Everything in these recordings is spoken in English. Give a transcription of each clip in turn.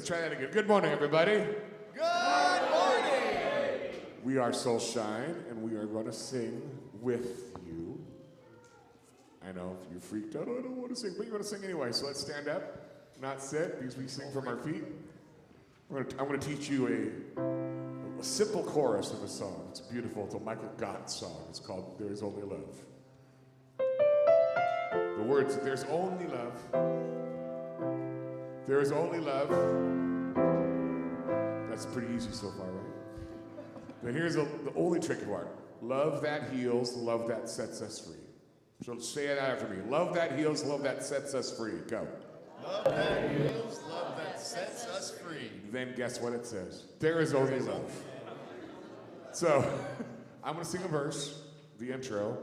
Let's try that again. Good morning, everybody. Good morning! We are Soul Shine, and we are going to sing with you. I know you're freaked out. I don't want to sing, but you're going to sing anyway. So let's stand up, not sit, because we sing from our feet. I'm going to teach you a simple chorus of a song. It's beautiful. It's a Michael Gott song. It's called "There Is Only Love." The words: "There's only love. There is only love." That's pretty easy so far, right? Then here's the only tricky part. Love that heals, love that sets us free. So say it out after me. Love that heals, love that sets us free. Go. Love that heals, love that sets us free. Then guess what it says? There is only love. So I'm going to sing a verse, the intro,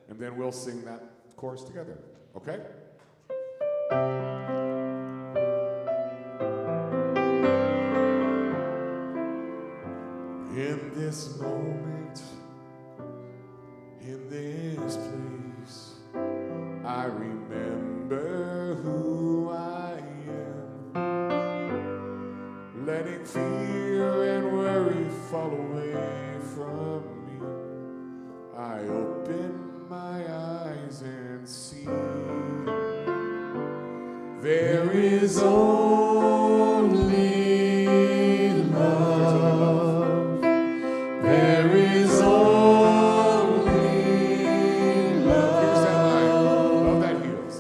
and then we'll sing that chorus together. Okay? In this moment, in this place, I remember who I am. Letting fear and worry fall away from me, I open my eyes and see there is only love. There is only love. Here's that line. Love that heals.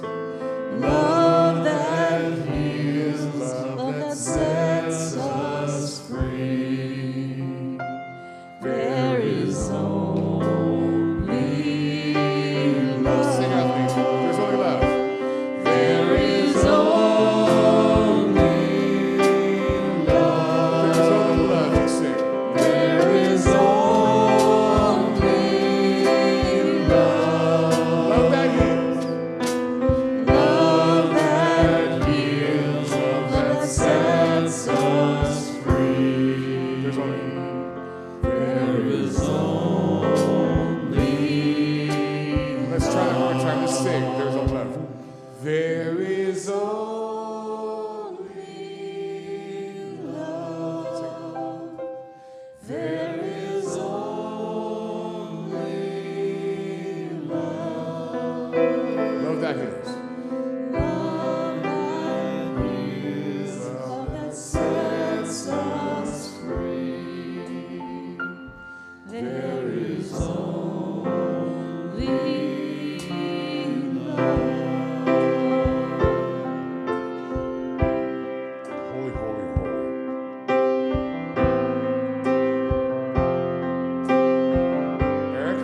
Love that heals, love that sets us free. There is only love. Sing out, please. There's only love. There is only love. There's only love. You sing. There is only love. Love that heals. Love that heals, love that sets us free. There's only There is only Let's try that one more time to sing. There's only love. There is only love. There is only love. Love that heals. Love that heals, love that sets us free. There is only love. Holy, holy, holy. Eric?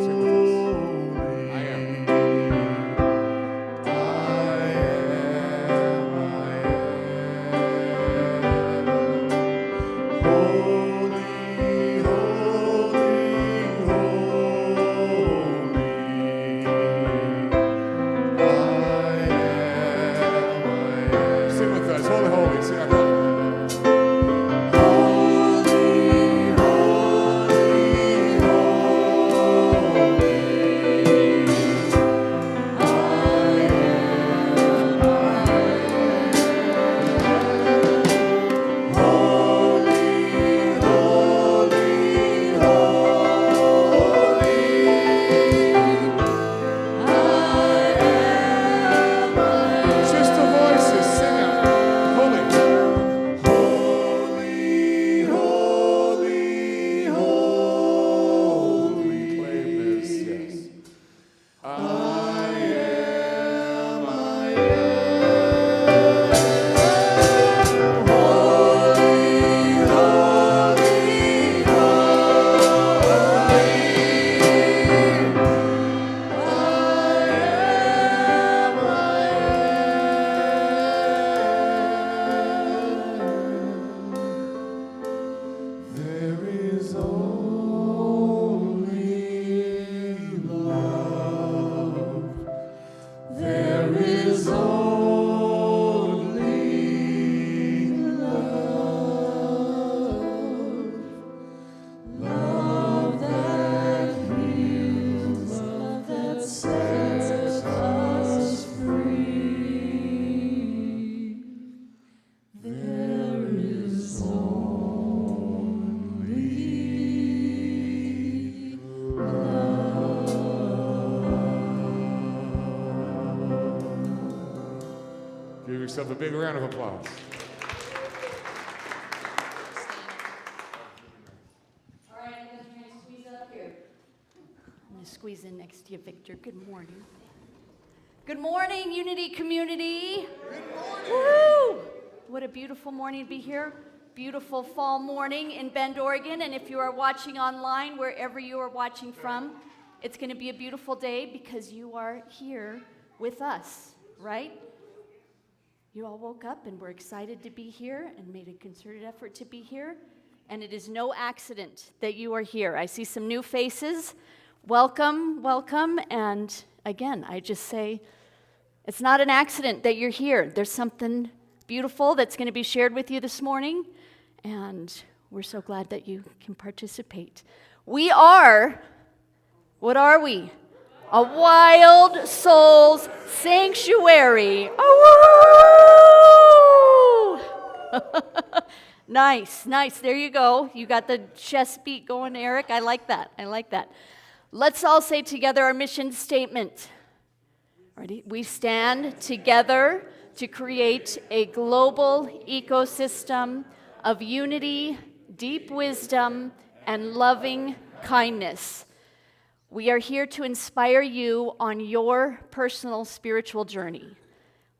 Sing with us. I am. Sing with us. Holy, holy. Sing our holy. Just the voices. Sing out. Holy. Holy, holy. Claim this. Yes. I am. There is only love. There is only love. Love that heals, love that Give yourself a big round of applause. All right, I'm going to try and squeeze up here. I'm going to squeeze in next to you, Victor. Good morning. Good morning, Unity community. Good morning. Woo! What a beautiful morning to be here. Beautiful fall morning in Bend, Oregon. And if you are watching online, wherever you are watching from, it's going to be a beautiful day because you are here with us, right? You all woke up and were excited to be here and made a concerted effort to be here. And it is no accident that you are here. I see some new faces. Welcome, welcome. And again, I just say, it's not an accident that you're here. There's something beautiful that's going to be shared with you this morning, and we're so glad that you can participate. We are, what are we? A wild souls sanctuary. Oh, nice, nice. There you go. You got the chest beat going, Eric. I like that. I like that. Let's all say together our mission statement. Ready? We stand together to create a global ecosystem of unity, deep wisdom, and loving kindness. We are here to inspire you on your personal spiritual journey.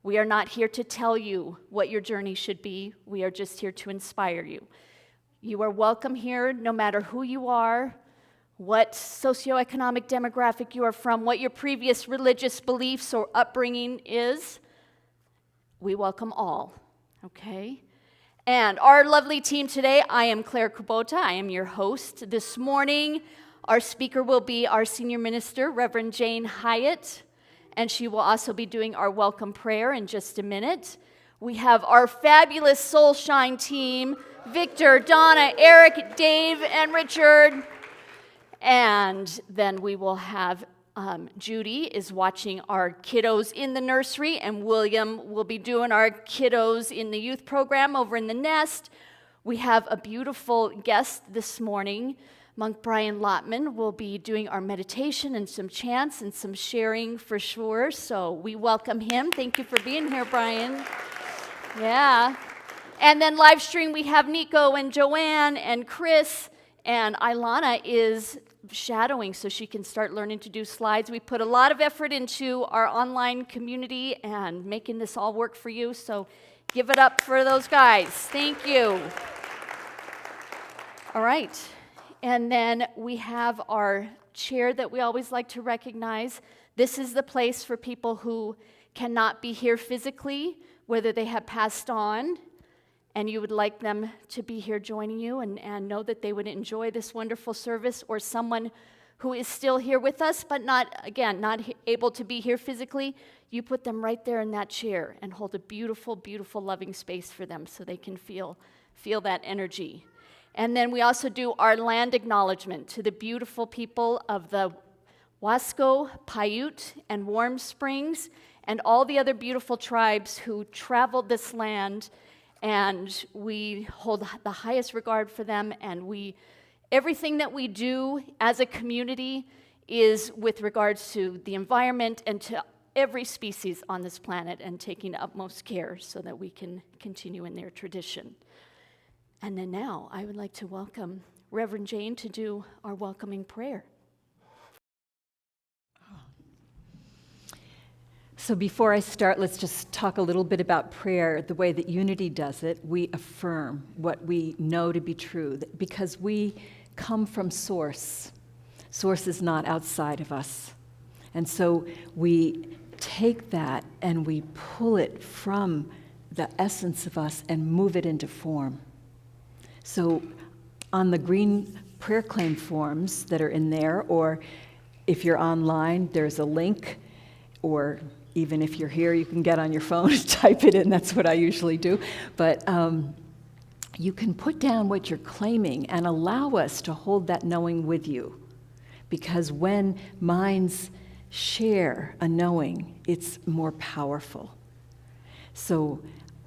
We are not here to tell you what your journey should be. We are just here to inspire you. You are welcome here no matter who you are, what socioeconomic demographic you are from, what your previous religious beliefs or upbringing is. We welcome all, okay? And our lovely team today, I am Claire Kubota. I am your host. This morning, our speaker will be our senior minister, Reverend Jane Hiatt, and she will also be doing our welcome prayer in just a minute. We have our fabulous Soul Shine team, Victor, Donna, Eric, Dave, and Richard. And then we will have Judy is watching our kiddos in the nursery, and William will be doing our kiddos in the youth program over in the nest. We have a beautiful guest this morning. Monk Brian Lottman will be doing our meditation and some chants and some sharing for sure. So we welcome him. Thank you for being here, Brian. Yeah. And then live stream, we have Nico and Joanne and Chris, and Ilana is shadowing so she can start learning to do slides. We put a lot of effort into our online community and making this all work for you, so give it up for those guys. Thank you. All right, and then we have our chair that we always like to recognize. This is the place for people who cannot be here physically, whether they have passed on, and you would like them to be here joining you and know that they would enjoy this wonderful service, or someone who is still here with us but not able to be here physically, you put them right there in that chair and hold a beautiful, beautiful, loving space for them so they can feel that energy. And then we also do our land acknowledgement to the beautiful people of the Wasco, Paiute, and Warm Springs, and all the other beautiful tribes who traveled this land. And we hold the highest regard for them, and everything that we do as a community is with regards to the environment and to every species on this planet, and taking utmost care so that we can continue in their tradition. And then now, I would like to welcome Reverend Jane to do our welcoming prayer. So before I start, let's just talk a little bit about prayer. The way that Unity does it, we affirm what we know to be true, because we come from Source. Source is not outside of us. And so we take that and we pull it from the essence of us and move it into form. So on the green prayer claim forms that are in there, or if you're online, there's a link, or even if you're here, you can get on your phone and type it in. That's what I usually do. But you can put down what you're claiming and allow us to hold that knowing with you. Because when minds share a knowing, it's more powerful. So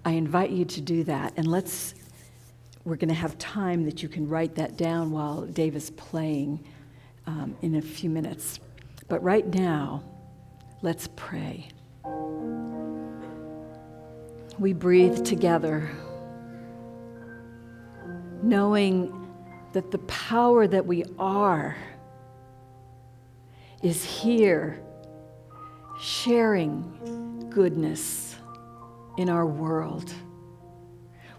I invite you to do that. And we're going to have time that you can write that down while Dave is playing in a few minutes. But right now, let's pray. we breathe together, knowing that the power that we are is here, sharing goodness in our world.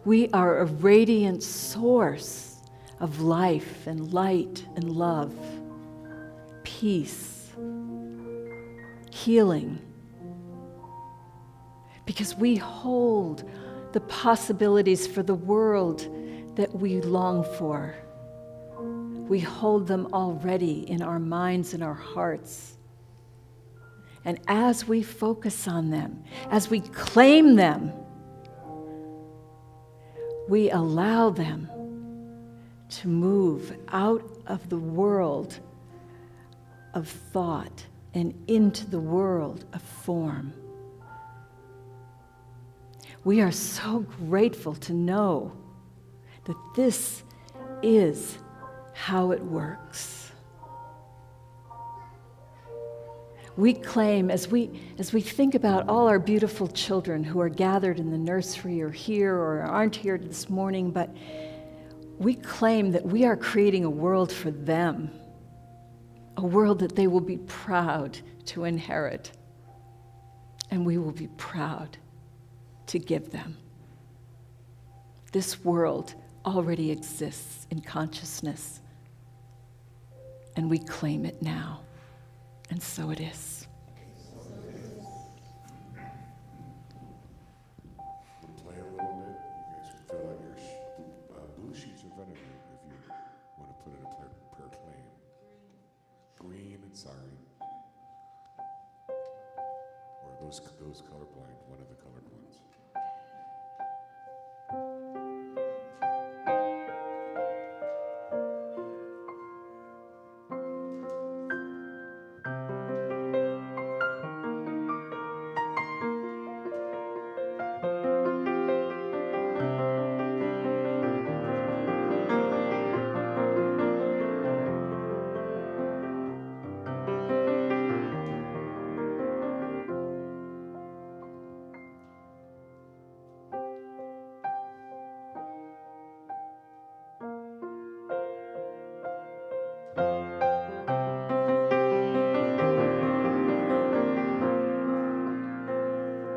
We are a radiant source of life and light and love, peace, healing, because we hold the possibilities for the world that we long for. We hold them already in our minds and our hearts. And as we focus on them, as we claim them, we allow them to move out of the world of thought and into the world of form. We are so grateful to know that this is how it works. We claim, as we think about all our beautiful children who are gathered in the nursery or here or aren't here this morning, but we claim that we are creating a world for them, a world that they will be proud to inherit, and we will be proud to give them. This world already exists in consciousness, and we claim it now, and so it is. We'll play a little bit. You guys can fill out your blue sheets in front of you if you want to put in a prayer claim. Green and sorry. Or those colorblind, one of the colored ones.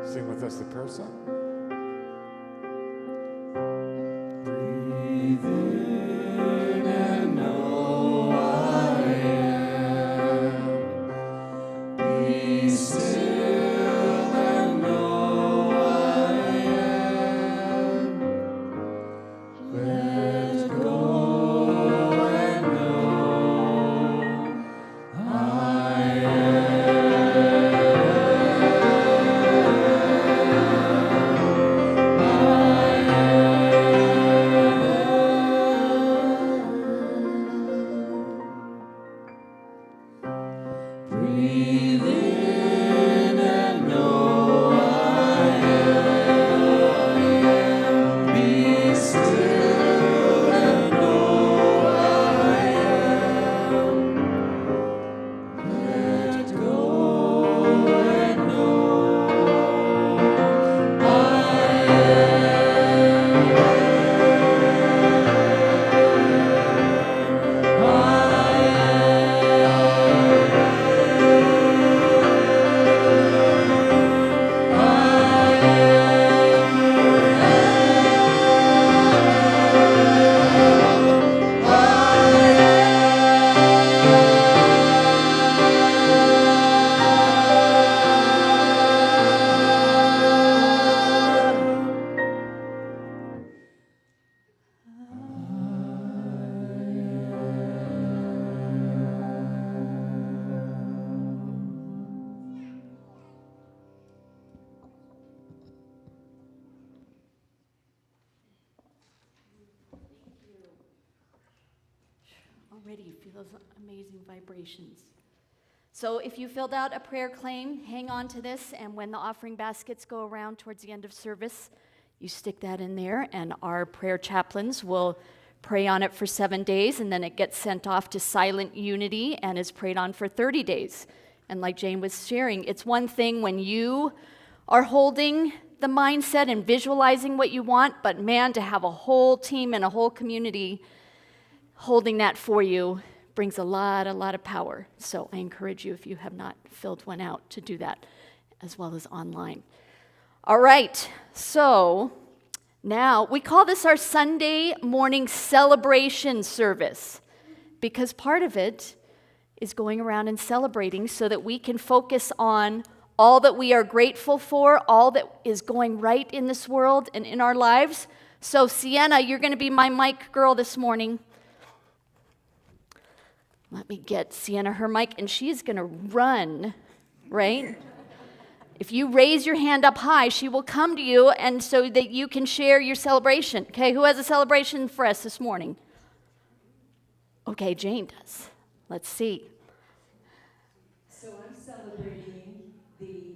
Sing with us the prayer song. Breathe in and know I am. Be still and know I am. Let go and know I breathe in and know I am. Be still and know I am. Let go and know I Already you feel those amazing vibrations. So if you filled out a prayer claim, hang on to this, and when the offering baskets go around towards the end of service, you stick that in there, and our prayer chaplains will pray on it for 7 days, and then it gets sent off to Silent Unity and is prayed on for 30 days. And like Jane was sharing, it's one thing when you are holding the mindset and visualizing what you want, but man, to have a whole team and a whole community holding that for you brings a lot of power. So I encourage you, if you have not filled one out, to do that, as well as online. All right, so now we call this our Sunday morning celebration service, because part of it is going around and celebrating so that we can focus on all that we are grateful for, all that is going right in this world and in our lives. So Sienna, you're going to be my mic girl this morning. Let me get Sienna her mic, and she's going to run, right? If you raise your hand up high, she will come to you, and so that you can share your celebration. Okay, who has a celebration for us this morning? Okay, Jane does. Let's see. So I'm celebrating the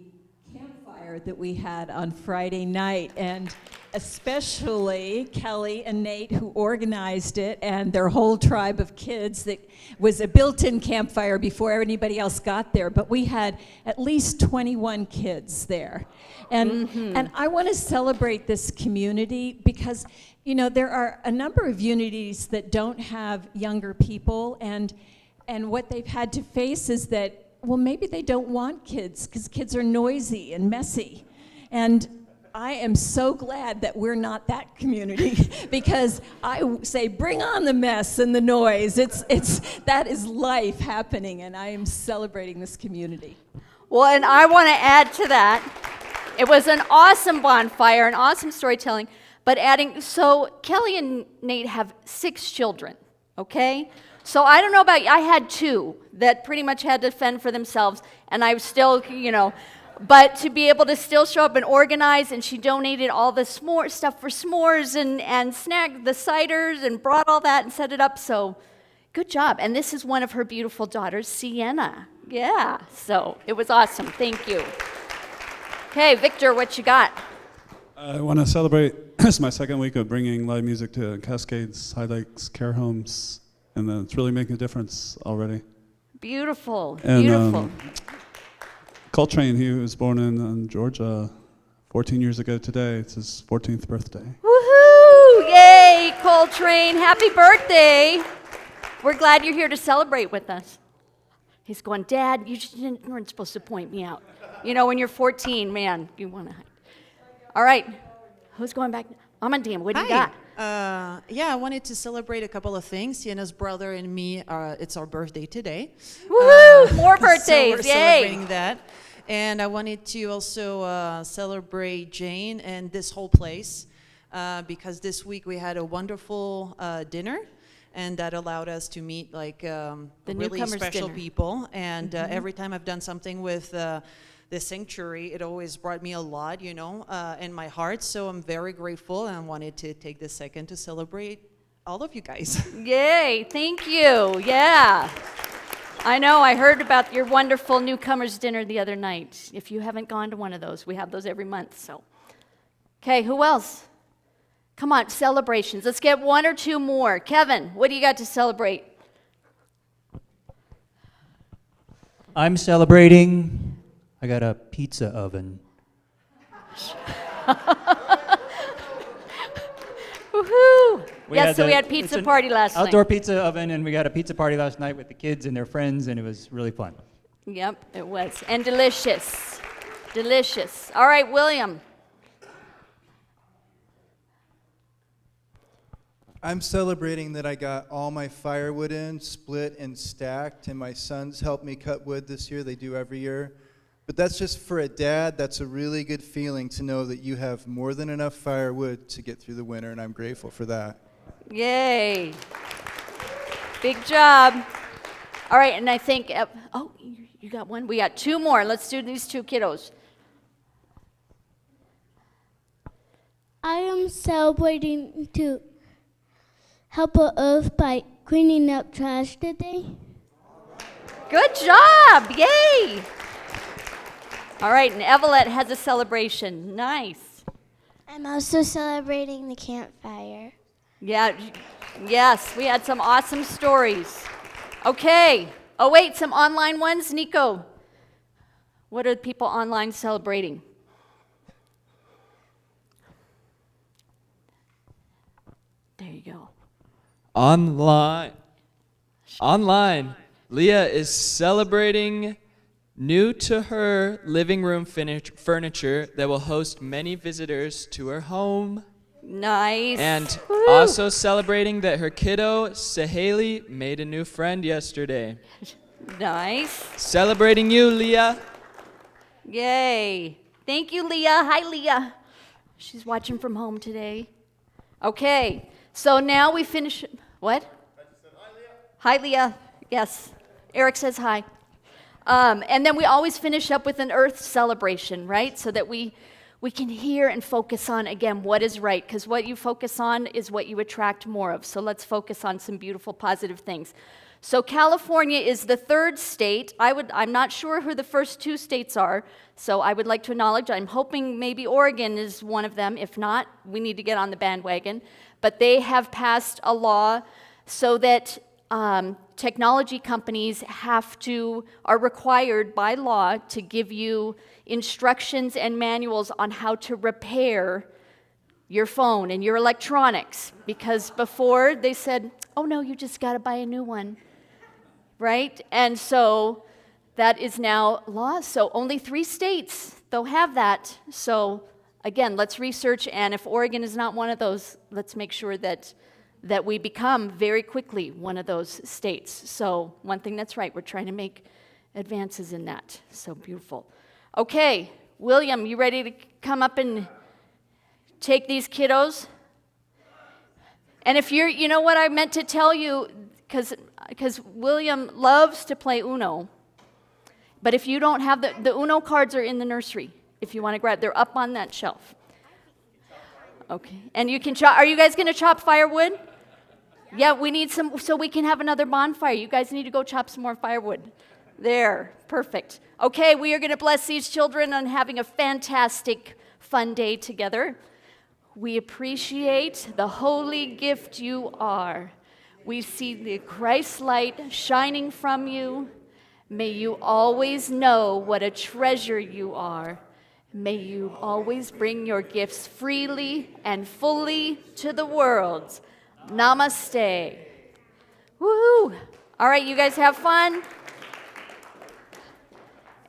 campfire that we had on Friday night, and especially Kelly and Nate, who organized it, and their whole tribe of kids. That was a built-in campfire before anybody else got there, but we had at least 21 kids there. And I want to celebrate this community because, you know, there are a number of unities that don't have younger people, and what they've had to face is that, well, maybe they don't want kids because kids are noisy and messy. And I am so glad that we're not that community because I say, bring on the mess and the noise. That is life happening, and I am celebrating this community. Well, and I want to add to that. It was an awesome bonfire, an awesome storytelling, but so Kelly and Nate have 6 children, okay? So I don't know about you, I had 2 that pretty much had to fend for themselves, and I was still, but to be able to still show up and organize, and she donated all the stuff for s'mores and snack, the ciders, and brought all that and set it up, so good job. And this is one of her beautiful daughters, Sienna. Yeah, so it was awesome. Thank you. Okay, Victor, what you got? I want to celebrate, this is my second week of bringing live music to Cascades, High Lakes, care homes, and it's really making a difference already. Beautiful, and, beautiful. Coltrane, he was born in Georgia 14 years ago today. It's his 14th birthday. Woohoo! Yay, Coltrane, happy birthday. We're glad you're here to celebrate with us. He's going, Dad, you weren't supposed to point me out. When you're 14, man, you want to hide. All right, who's going back? Mama Dean, what do you got? I wanted to celebrate a couple of things. Sienna's brother and me, it's our birthday today. Woohoo! More birthdays, so we're yay! Celebrating that. And I wanted to also celebrate Jane and this whole place because this week we had a wonderful dinner, and that allowed us to meet really special people. And every time I've done something with the sanctuary, it always brought me a lot, in my heart. So I'm very grateful, and I wanted to take this second to celebrate all of you guys. Yay, thank you, yeah. I know, I heard about your wonderful newcomers dinner the other night. If you haven't gone to one of those, we have those every month, so. Okay, who else? Come on, celebrations. Let's get 1 or 2 more. Kevin, what do you got to celebrate? I'm celebrating. I got a pizza oven. Woohoo! We had pizza party last night. Outdoor pizza oven, and we got a pizza party last night with the kids and their friends, and it was really fun. Yep, it was. And delicious. Delicious. All right, William. I'm celebrating that I got all my firewood in, split and stacked, and my sons helped me cut wood this year. They do every year. But that's just for a dad, that's a really good feeling to know that you have more than enough firewood to get through the winter, and I'm grateful for that. Yay. Big job. All right, and I think, you got one? We got 2 more. Let's do these 2 kiddos. I am celebrating to help the earth by cleaning up trash today. Good job. Yay. All right, and Evelette has a celebration. Nice. I'm also celebrating the campfire. Yeah, yes, we had some awesome stories. Okay. Oh, wait, some online ones? Nico, what are the people online celebrating? Online, Leah is celebrating new to her living room furniture that will host many visitors to her home. Nice. And Woo. also celebrating that her kiddo, Saheli, made a new friend yesterday. Nice. Celebrating you, Leah. Yay. Thank you, Leah. Hi, Leah. She's watching from home today. Okay, so now we finish. What? I just said hi, Leah. Hi, Leah. Yes. Eric says hi. And then we always finish up with an earth celebration, right? So that we can hear and focus on, again, what is right. Because what you focus on is what you attract more of. So let's focus on some beautiful, positive things. So California is the third state. I'm not sure who the first two states are, so I would like to acknowledge, I'm hoping maybe Oregon is one of them. If not, we need to get on the bandwagon. But they have passed a law so that technology companies are required by law to give you instructions and manuals on how to repair your phone and your electronics. Because before they said, oh no, you just got to buy a new one. Right? And so that is now law. So only 3 states, they'll have that. So again, let's research, and if Oregon is not one of those, let's make sure that we become very quickly one of those states. So one thing that's right, we're trying to make advances in that. So beautiful. Okay, William, you ready to come up and take these kiddos? And if you know what I meant to tell you, because William loves to play Uno, but if you don't have the Uno cards are in the nursery, if you want to grab, they're up on that shelf. Okay, and you can chop, are you guys going to chop firewood? Yeah, we need some, so we can have another bonfire. You guys need to go chop some more firewood. There, perfect. Okay, we are going to bless these children on having a fantastic, fun day together. We appreciate the holy gift you are. We see the Christ light shining from you. May you always know what a treasure you are. May you always bring your gifts freely and fully to the world. Namaste. Woohoo! All right, you guys have fun?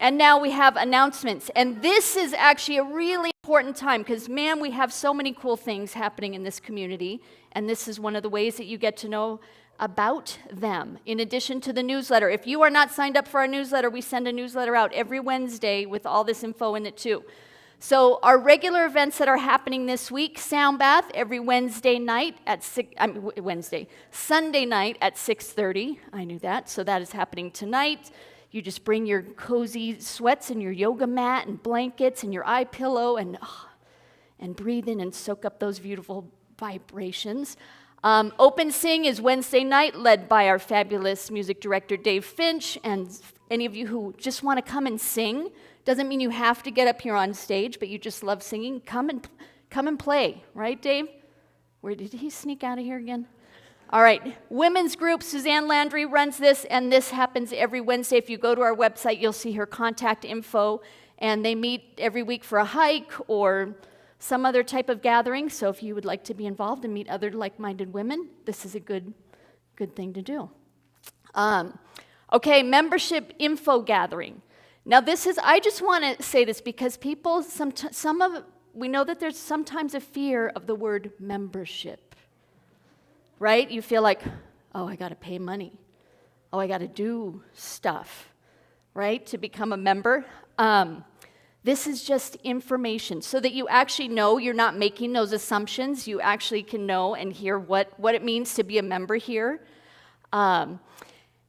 And now we have announcements. And this is actually a really important time because, man, we have so many cool things happening in this community. And this is one of the ways that you get to know about them. In addition to the newsletter, if you are not signed up for our newsletter, we send a newsletter out every Wednesday with all this info in it too. So our regular events that are happening this week, Sound Bath every Sunday night at 6:30. I knew that, so that is happening tonight. You just bring your cozy sweats and your yoga mat and blankets and your eye pillow and breathe in and soak up those beautiful vibrations. Open Sing is Wednesday night, led by our fabulous music director, Dave Finch. And any of you who just want to come and sing, doesn't mean you have to get up here on stage, but you just love singing, come and play. Right, Dave? Where did he sneak out of here again? All right, women's group, Suzanne Landry runs this, and this happens every Wednesday. If you go to our website, you'll see her contact info, and they meet every week for a hike or some other type of gathering. So if you would like to be involved and meet other like-minded women, this is a good thing to do. Okay, membership info gathering. Now I just want to say this because people, we know that there's sometimes a fear of the word membership, right? You feel like, oh, I got to pay money. Oh, I got to do stuff, right, to become a member. This is just information so that you actually know you're not making those assumptions. You actually can know and hear what it means to be a member here.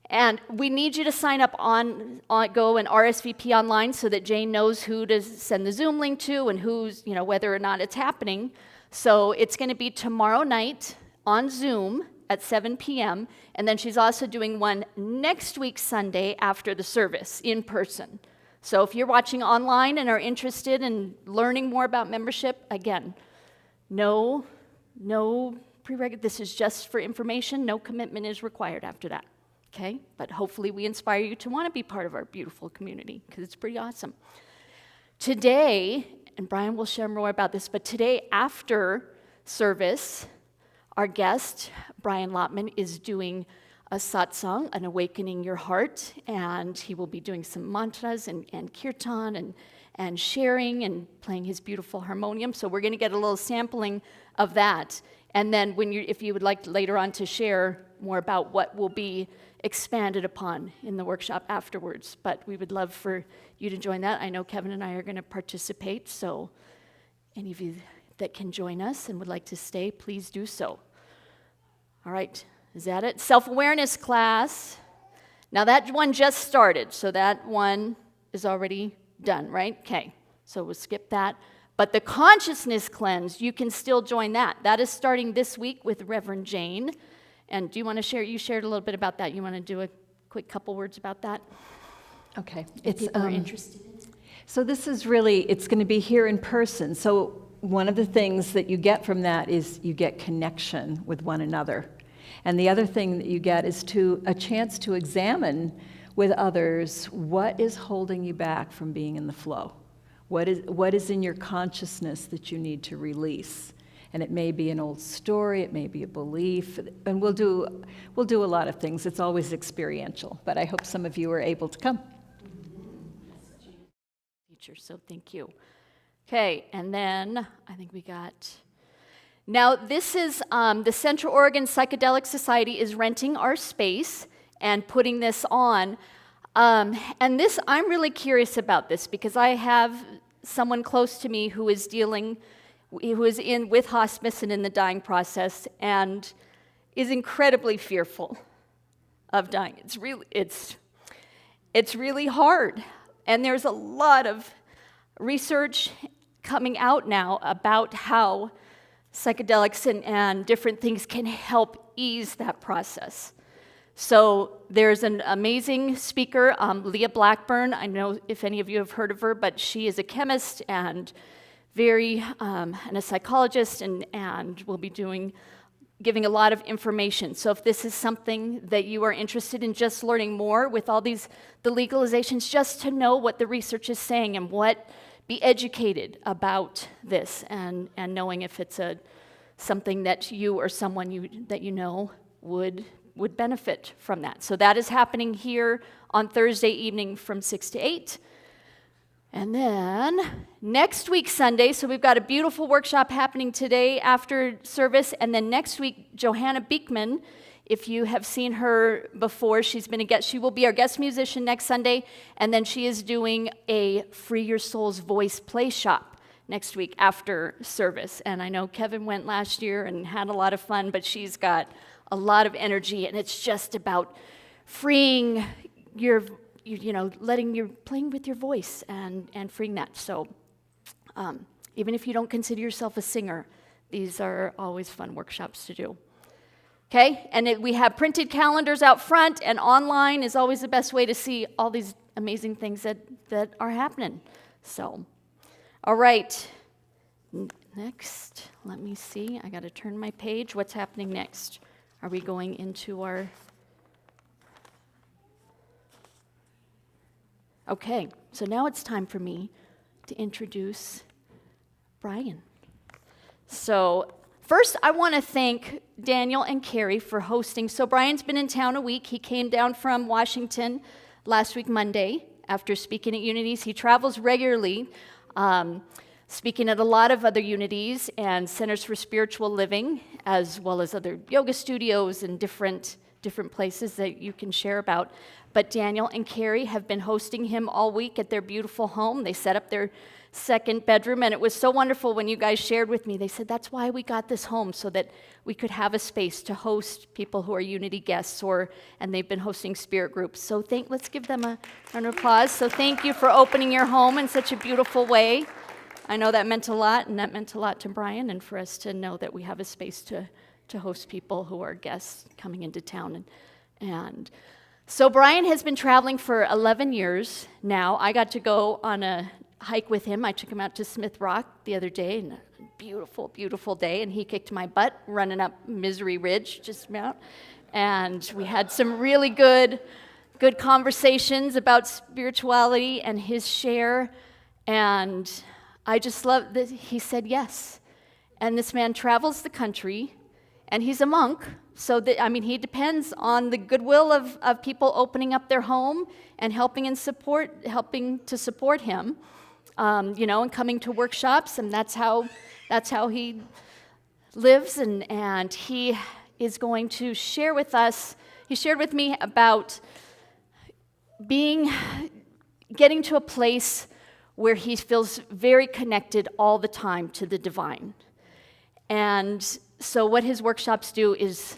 And we need you to sign up go and RSVP online so that Jane knows who to send the Zoom link to and whether or not it's happening. So it's going to be tomorrow night on Zoom at 7 p.m. And then she's also doing one next week Sunday after the service in person. So if you're watching online and are interested in learning more about membership, again, no prerequisite. This is just for information. No commitment is required after that. Okay? But hopefully we inspire you to want to be part of our beautiful community because it's pretty awesome. Today, and Brian will share more about this, but today after service, Our guest, Brian Lottman, is doing a satsang, an awakening your heart, and he will be doing some mantras and kirtan and sharing and playing his beautiful harmonium. So we're going to get a little sampling of that. And then if you would like later on to share more about what will be expanded upon in the workshop afterwards. But we would love for you to join that. I know Kevin and I are going to participate, so any of you that can join us and would like to stay, please do so. All right, is that it? Self-awareness class. Now that one just started, so that one is already done, right? Okay, so we'll skip that. But the consciousness cleanse, you can still join that. That is starting this week with Reverend Jane. And do you want to share? You shared a little bit about that. You want to do a quick couple words about that? Okay. If people are interested in it. So this is really, it's going to be here in person. So one of the things that you get from that is you get connection with one another. And the other thing that you get is a chance to examine with others what is holding you back from being in the flow. What is in your consciousness that you need to release? And it may be an old story, it may be a belief, and we'll do a lot of things. It's always experiential, but I hope some of you are able to come. Teacher, so thank you. Okay, and then I think we got. Now this is the Central Oregon Psychedelic Society is renting our space and putting this on. And this, I'm really curious about this because I have someone close to me who is with hospice and in the dying process and is incredibly fearful of dying. It's really hard. And there's a lot of research coming out now about how psychedelics and different things can help ease that process. So there's an amazing speaker, Leah Blackburn. I know if any of you have heard of her, but she is a chemist and and a psychologist and will be giving a lot of information. So if this is something that you are interested in just learning more with all the legalizations, just to know what the research is saying and be educated about this and knowing if it's something that you or someone that you know would benefit from that. So that is happening here on Thursday evening from 6 to 8. And then next week, Sunday, so we've got a beautiful workshop happening today after service. And then next week, Johanna Beekman, if you have seen her before, she will be our guest musician next Sunday. And then she is doing a Free Your Soul's Voice play shop next week after service. And I know Kevin went last year and had a lot of fun, but she's got a lot of energy, and it's just about freeing playing with your voice and freeing that. So even if you don't consider yourself a singer, these are always fun workshops to do. Okay, and we have printed calendars out front, and online is always the best way to see all these amazing things that are happening. So, all right, next, let me see. I got to turn my page. What's happening next? Are we going into our... Okay, so now it's time for me to introduce Brian. So first, I want to thank Daniel and Carrie for hosting. So Brian's been in town a week. He came down from Washington last week, Monday, after speaking at Unities. He travels regularly, speaking at a lot of other Unities and Centers for Spiritual Living, as well as other yoga studios and different places that you can share about. But Daniel and Carrie have been hosting him all week at their beautiful home. They set up their second bedroom, and it was so wonderful when you guys shared with me. They said, that's why we got this home, so that we could have a space to host people who are Unity guests, and they've been hosting spirit groups. So let's give them a round of applause. So thank you for opening your home in such a beautiful way. I know that meant a lot, and that meant a lot to Brian, and for us to know that we have a space to host people who are guests coming into town. And so Brian has been traveling for 11 years now. I got to go on a hike with him. I took him out to Smith Rock the other day, and a beautiful, beautiful day, and he kicked my butt running up Misery Ridge, just about. And we had some really good conversations about spirituality and his share, and I just love that he said yes. And this man travels the country And he's a monk, so that, I mean, he depends on the goodwill of people opening up their home and helping to support him, and coming to workshops, and that's how he lives, and he is going to share with us. He shared with me about getting to a place where he feels very connected all the time to the divine. And so what his workshops do is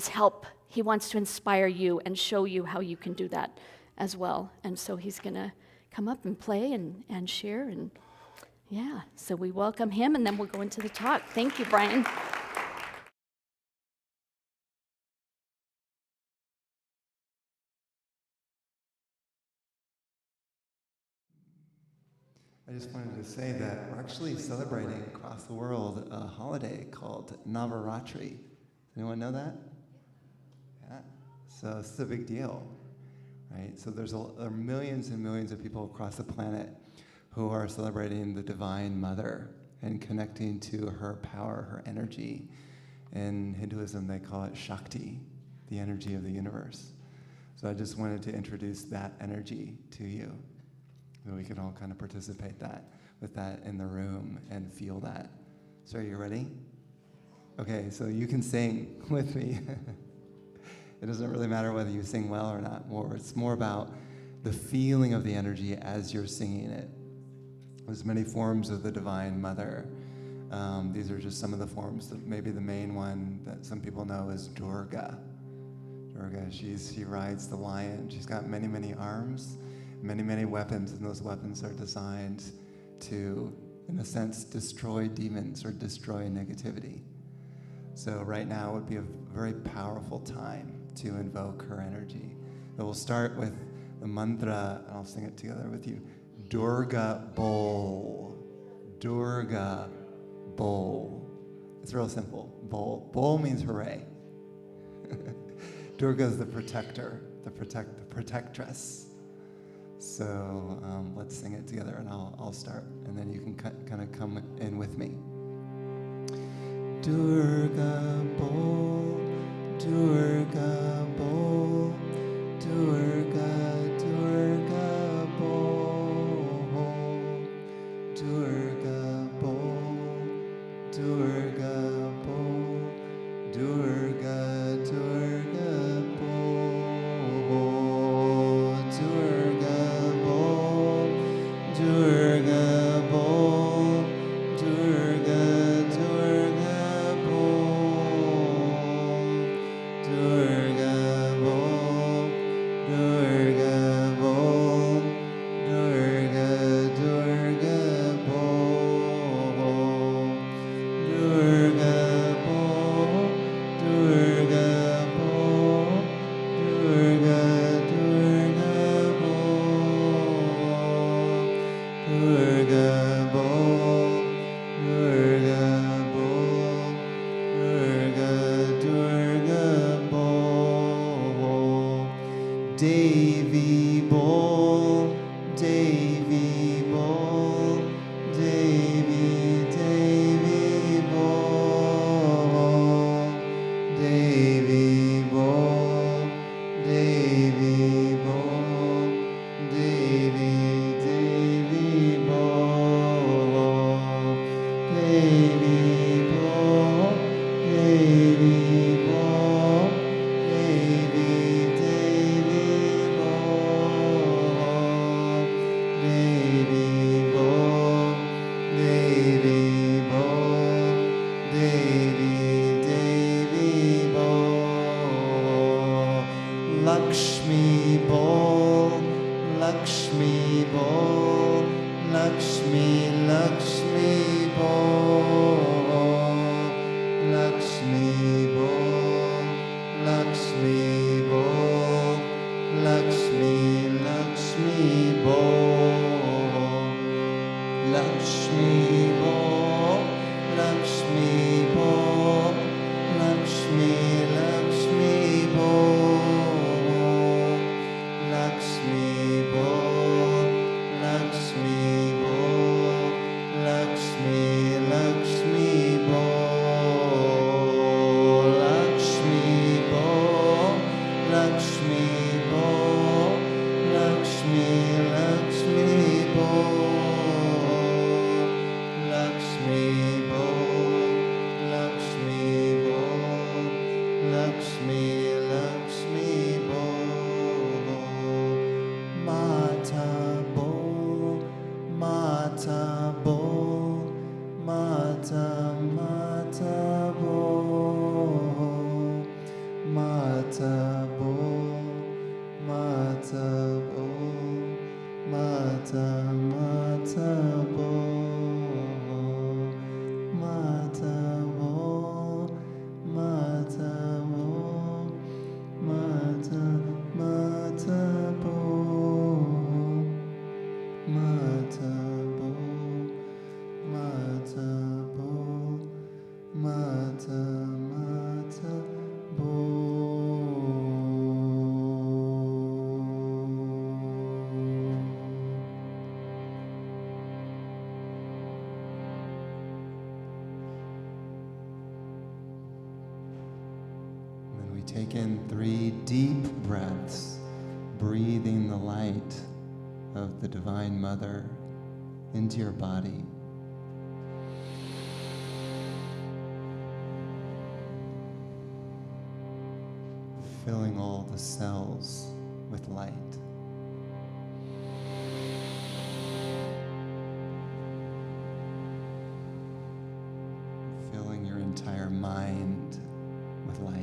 help. He wants to inspire you and show you how you can do that as well. And so he's going to come up and play and share. And yeah, so we welcome him, and then we'll go into the talk. Thank you, Brian. I just wanted to say that we're actually celebrating across the world a holiday called Navaratri. Does anyone know that? Yeah. So it's a big deal, right? So there are millions and millions of people across the planet who are celebrating the Divine Mother and connecting to her power, her energy. In Hinduism, they call it Shakti, the energy of the universe. So I just wanted to introduce that energy to you. So we can all kind of participate with that in the room and feel that. So are you ready? Okay, so you can sing with me. It doesn't really matter whether you sing well or not. It's more about the feeling of the energy as you're singing it. There's many forms of the Divine Mother. These are just some of the forms. Maybe the main one that some people know is Durga. Durga, she rides the lion. She's got many, many arms, many, many weapons, and those weapons are designed to, in a sense, destroy demons or destroy negativity. So right now would be a very powerful time to invoke her energy. So we'll start with the mantra, and I'll sing it together with you. Durga Bol. Durga Bol. It's real simple. Bol. Bol means hooray. Durga is the protector, the protectress. So let's sing it together, and I'll start, and then you can kind of come in with me. Durga Bol, Durga Bol, Durga, Durga Bol, Durga Bol, Durga Bol, Durga, Durga Bol, Durga Bol, Durga Bol, Durga, Durga Bol, Durga Bol, Durga Bol, Durga, Durga Bol, Durga Bol, Durga Bol, Durga, Durga Bol, Durga Bol, Durga Bol, Durga, Durga Bol, Devi Bol, Devi Bol, Devi, Devi Bol, Devi Bol, Devi Bol, Devi, Devi Bol, Devi Bol, Devi Bol, Devi, Devi Bol, Devi Bol, Devi Bol, Devi, Devi Bol, Lakshmi Bol, Lakshmi Bol, Lakshmi, Lakshmi Bol, mata mata bo, mata bo, mata bo, mata mata bo, mata bo, mata bo, mata mata bo, mata bo, mata bo, mata mata bo. Then we take in 3 deep breaths, breathing the light of the Divine Mother into your body. Filling all the cells with light. Filling your entire mind with light.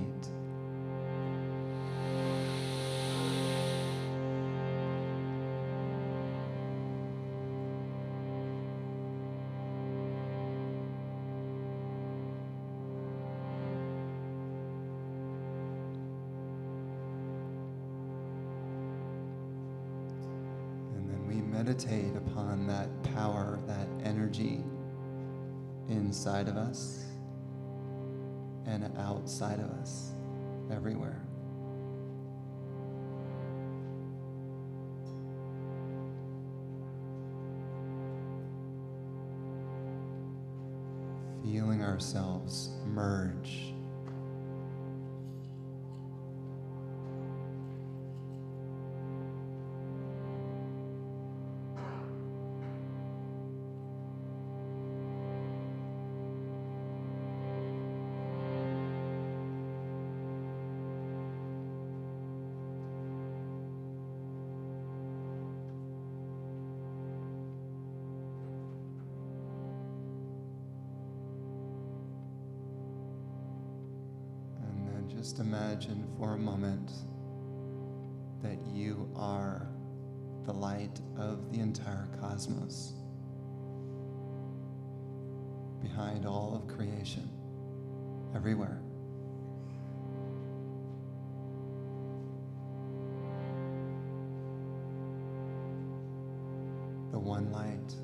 Meditate upon that power, that energy inside of us and outside of us, everywhere. Feeling ourselves merge. Just imagine for a moment that you are the light of the entire cosmos, behind all of creation, everywhere. The one light.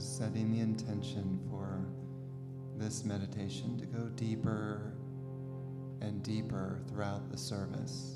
Setting the intention for this meditation to go deeper and deeper throughout the service.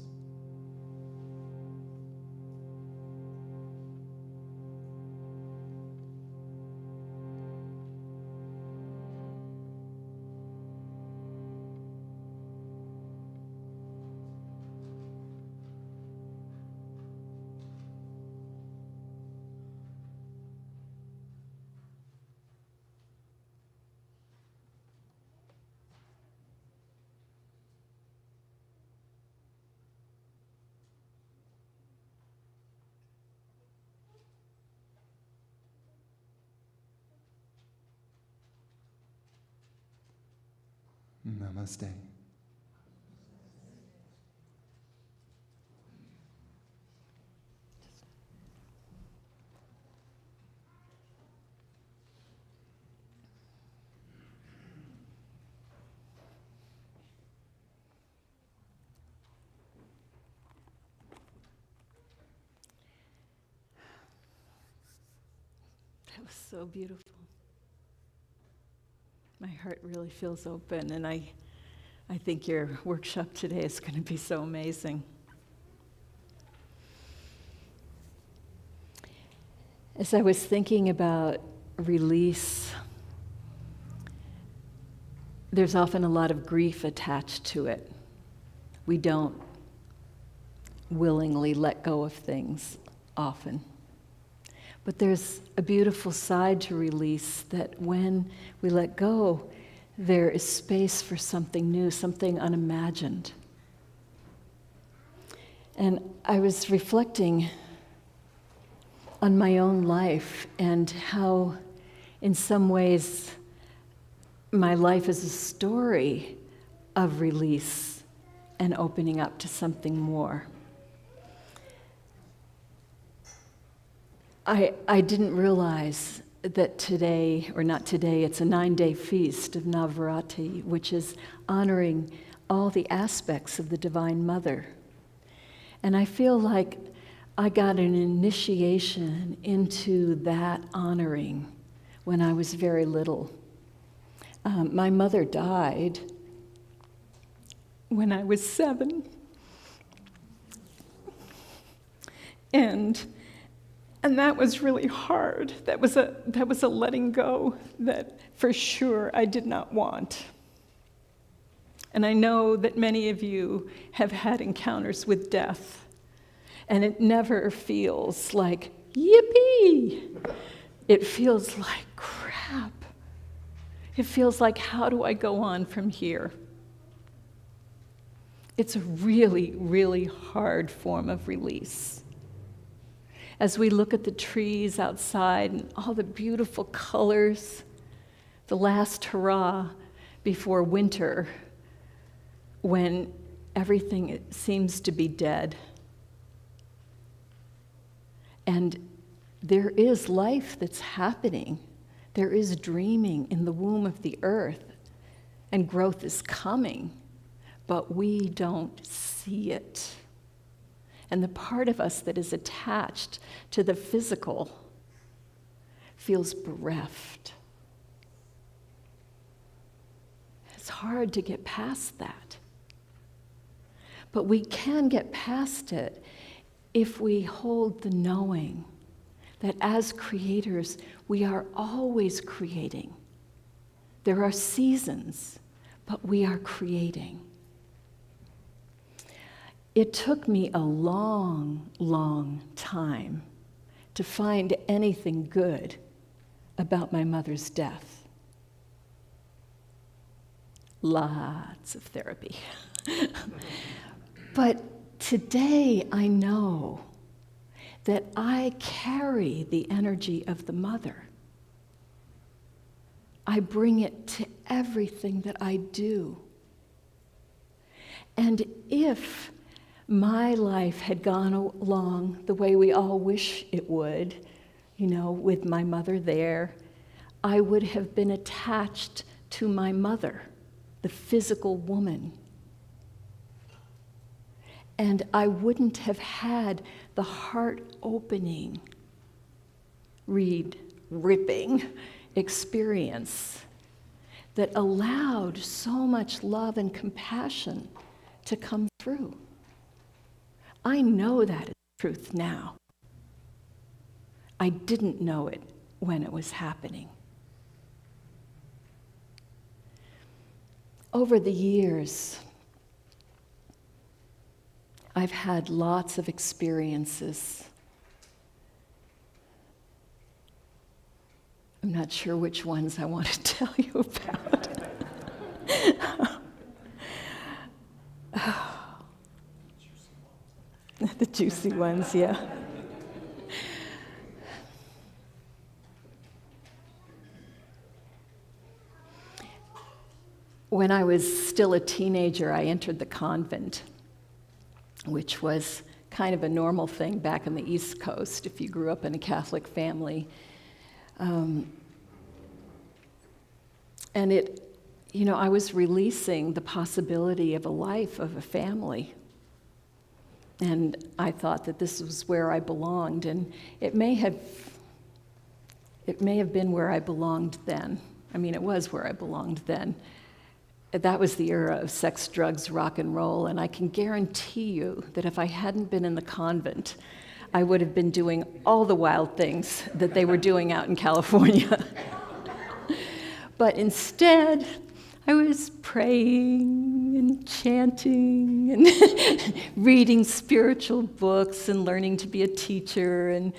Namaste. That was so beautiful. My heart really feels open, and I I think your workshop today is going to be so amazing. As I was thinking about release, there's often a lot of grief attached to it. We don't willingly let go of things often. But there's a beautiful side to release, that when we let go, there is space for something new, something unimagined. And I was reflecting on my own life and how, in some ways, my life is a story of release and opening up to something more. I didn't realize that today, or not today, it's a 9-day feast of Navaratri, which is honoring all the aspects of the Divine Mother. And I feel like I got an initiation into that honoring when I was very little. My mother died when I was 7. And that was really hard. That was a letting go that for sure I did not want. And I know that many of you have had encounters with death, and it never feels like, yippee! It feels like crap. It feels like, how do I go on from here? It's a really, really hard form of release. As we look at the trees outside and all the beautiful colors, the last hurrah before winter, when everything seems to be dead. And there is life that's happening. There is dreaming in the womb of the earth, and growth is coming, but we don't see it. And the part of us that is attached to the physical feels bereft. It's hard to get past that. But we can get past it if we hold the knowing that as creators, we are always creating. There are seasons, but we are creating. It took me a long, long time to find anything good about my mother's death. Lots of therapy. But today I know that I carry the energy of the mother. I bring it to everything that I do. And if my life had gone along the way we all wish it would, with my mother there, I would have been attached to my mother, the physical woman. And I wouldn't have had the heart-opening, ripping experience that allowed so much love and compassion to come through. I know that is truth now. I didn't know it when it was happening. Over the years, I've had lots of experiences. I'm not sure which ones I want to tell you about. The juicy ones, yeah. When I was still a teenager, I entered the convent, which was kind of a normal thing back on the East Coast if you grew up in a Catholic family. And I was releasing the possibility of a life, of a family. And I thought that this was where I belonged, and it may have been where I belonged then. I mean, it was where I belonged then. that was the era of sex, drugs, rock and roll, and I can guarantee you that if I hadn't been in the convent, I would have been doing all the wild things that they were doing out in California. But instead, I was praying and chanting and reading spiritual books and learning to be a teacher and,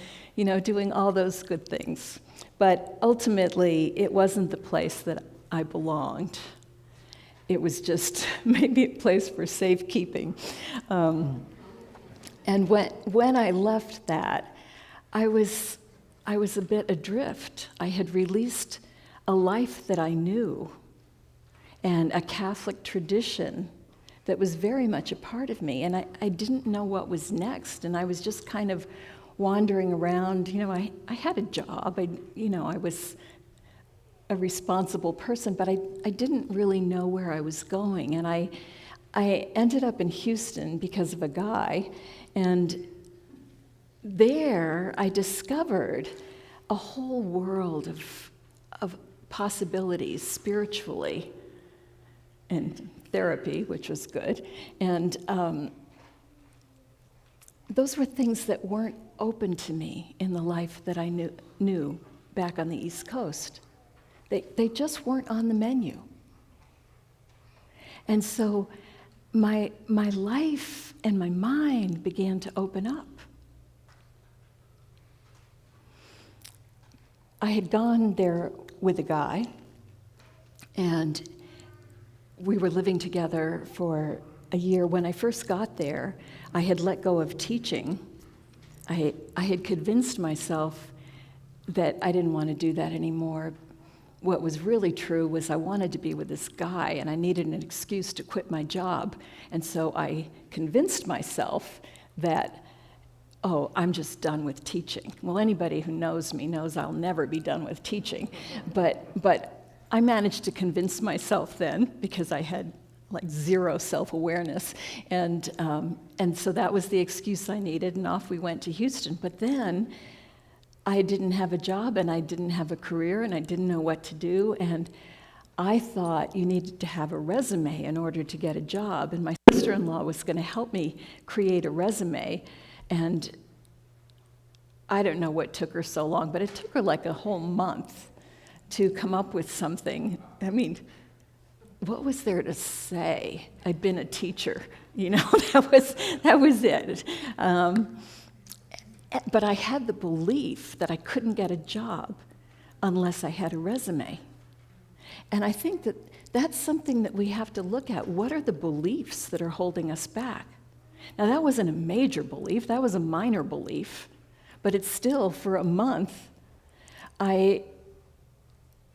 doing all those good things. But ultimately, it wasn't the place that I belonged. It was just maybe a place for safekeeping. And when I left that, I was a bit adrift. I had released a life that I knew and a Catholic tradition that was very much a part of me. And I didn't know what was next. And I was just kind of wandering around. I had a job. I was a responsible person, but I didn't really know where I was going. And I ended up in Houston because of a guy. And there I discovered a whole world of possibilities spiritually, and therapy, which was good. And those were things that weren't open to me in the life that I knew back on the East Coast. They just weren't on the menu. And so my life and my mind began to open up. I had gone there with a guy, and we were living together for a year. When I first got there, I had let go of teaching. I had convinced myself that I didn't want to do that anymore. What was really true was I wanted to be with this guy, and I needed an excuse to quit my job. And so I convinced myself that, I'm just done with teaching. Well, anybody who knows me knows I'll never be done with teaching. But I managed to convince myself then, because I had like zero self-awareness. And so that was the excuse I needed, and off we went to Houston. But then I didn't have a job, and I didn't have a career, and I didn't know what to do. And I thought you needed to have a resume in order to get a job. And my sister-in-law was going to help me create a resume. And I don't know what took her so long, but it took her like a whole month to come up with something. I mean, what was there to say? I'd been a teacher, that was it. But I had the belief that I couldn't get a job unless I had a resume. And I think that that's something that we have to look at. What are the beliefs that are holding us back? Now, that wasn't a major belief, that was a minor belief, but it's still, for a month, I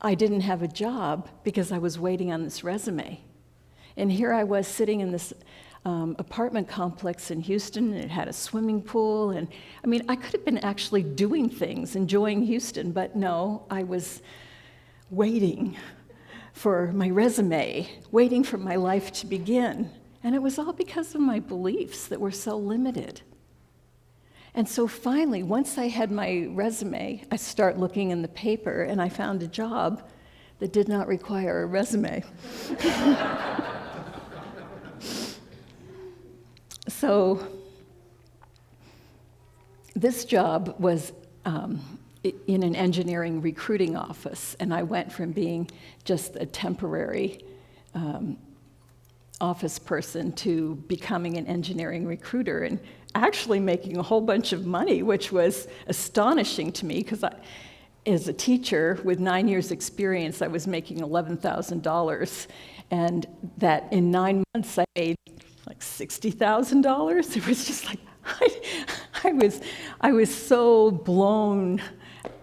didn't have a job because I was waiting on this resume. And here I was sitting in this apartment complex in Houston, and it had a swimming pool, and I could have been actually doing things, enjoying Houston, but no, I was waiting for my resume, waiting for my life to begin. And it was all because of my beliefs that were so limited. And so finally, once I had my resume, I start looking in the paper, and I found a job that did not require a resume. So this job was in an engineering recruiting office, and I went from being just a temporary office person to becoming an engineering recruiter and actually making a whole bunch of money, which was astonishing to me because as a teacher with 9 years experience, I was making $11,000, and that in 9 months I made like $60,000. It was just like, I was so blown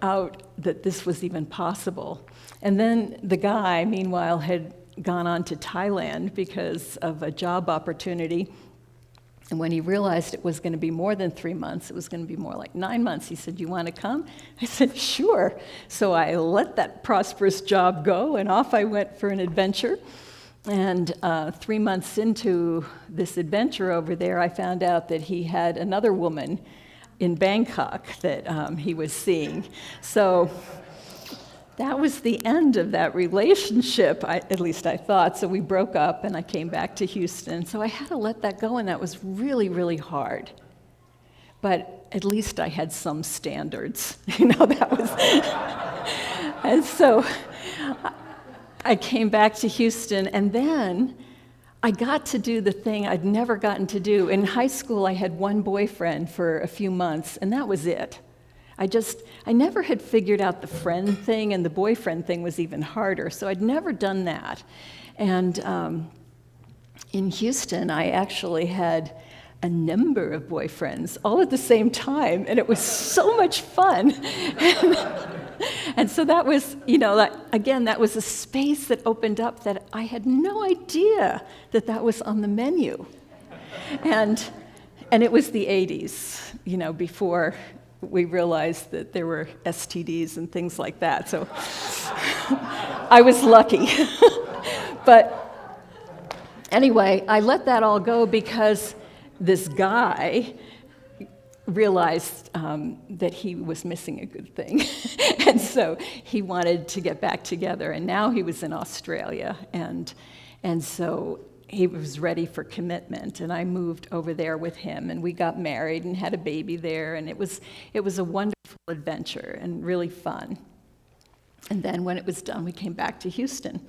out that this was even possible. And then the guy, meanwhile, had gone on to Thailand because of a job opportunity. And when he realized it was going to be more than 3 months, it was going to be more like 9 months, he said, "You want to come?" I said, "Sure." So I let that prosperous job go, and off I went for an adventure. And 3 months into this adventure over there, I found out that he had another woman in Bangkok that he was seeing. So that was the end of that relationship, at least I thought. So we broke up and I came back to Houston. So I had to let that go, and that was really, really hard. But at least I had some standards, that was. And so I came back to Houston, and then I got to do the thing I'd never gotten to do. In high school, I had one boyfriend for a few months, and that was it. I never had figured out the friend thing, and the boyfriend thing was even harder, so I'd never done that. And in Houston, I actually had a number of boyfriends all at the same time, and it was so much fun. And so that was, again, that was a space that opened up that I had no idea that was on the menu. And it was the 80s, before we realized that there were STDs and things like that. So I was lucky. But anyway, I let that all go because this guy realized that he was missing a good thing. And so he wanted to get back together. And now he was in Australia. And so he was ready for commitment, and I moved over there with him, and we got married and had a baby there, and it was a wonderful adventure and really fun. And then when it was done, we came back to Houston.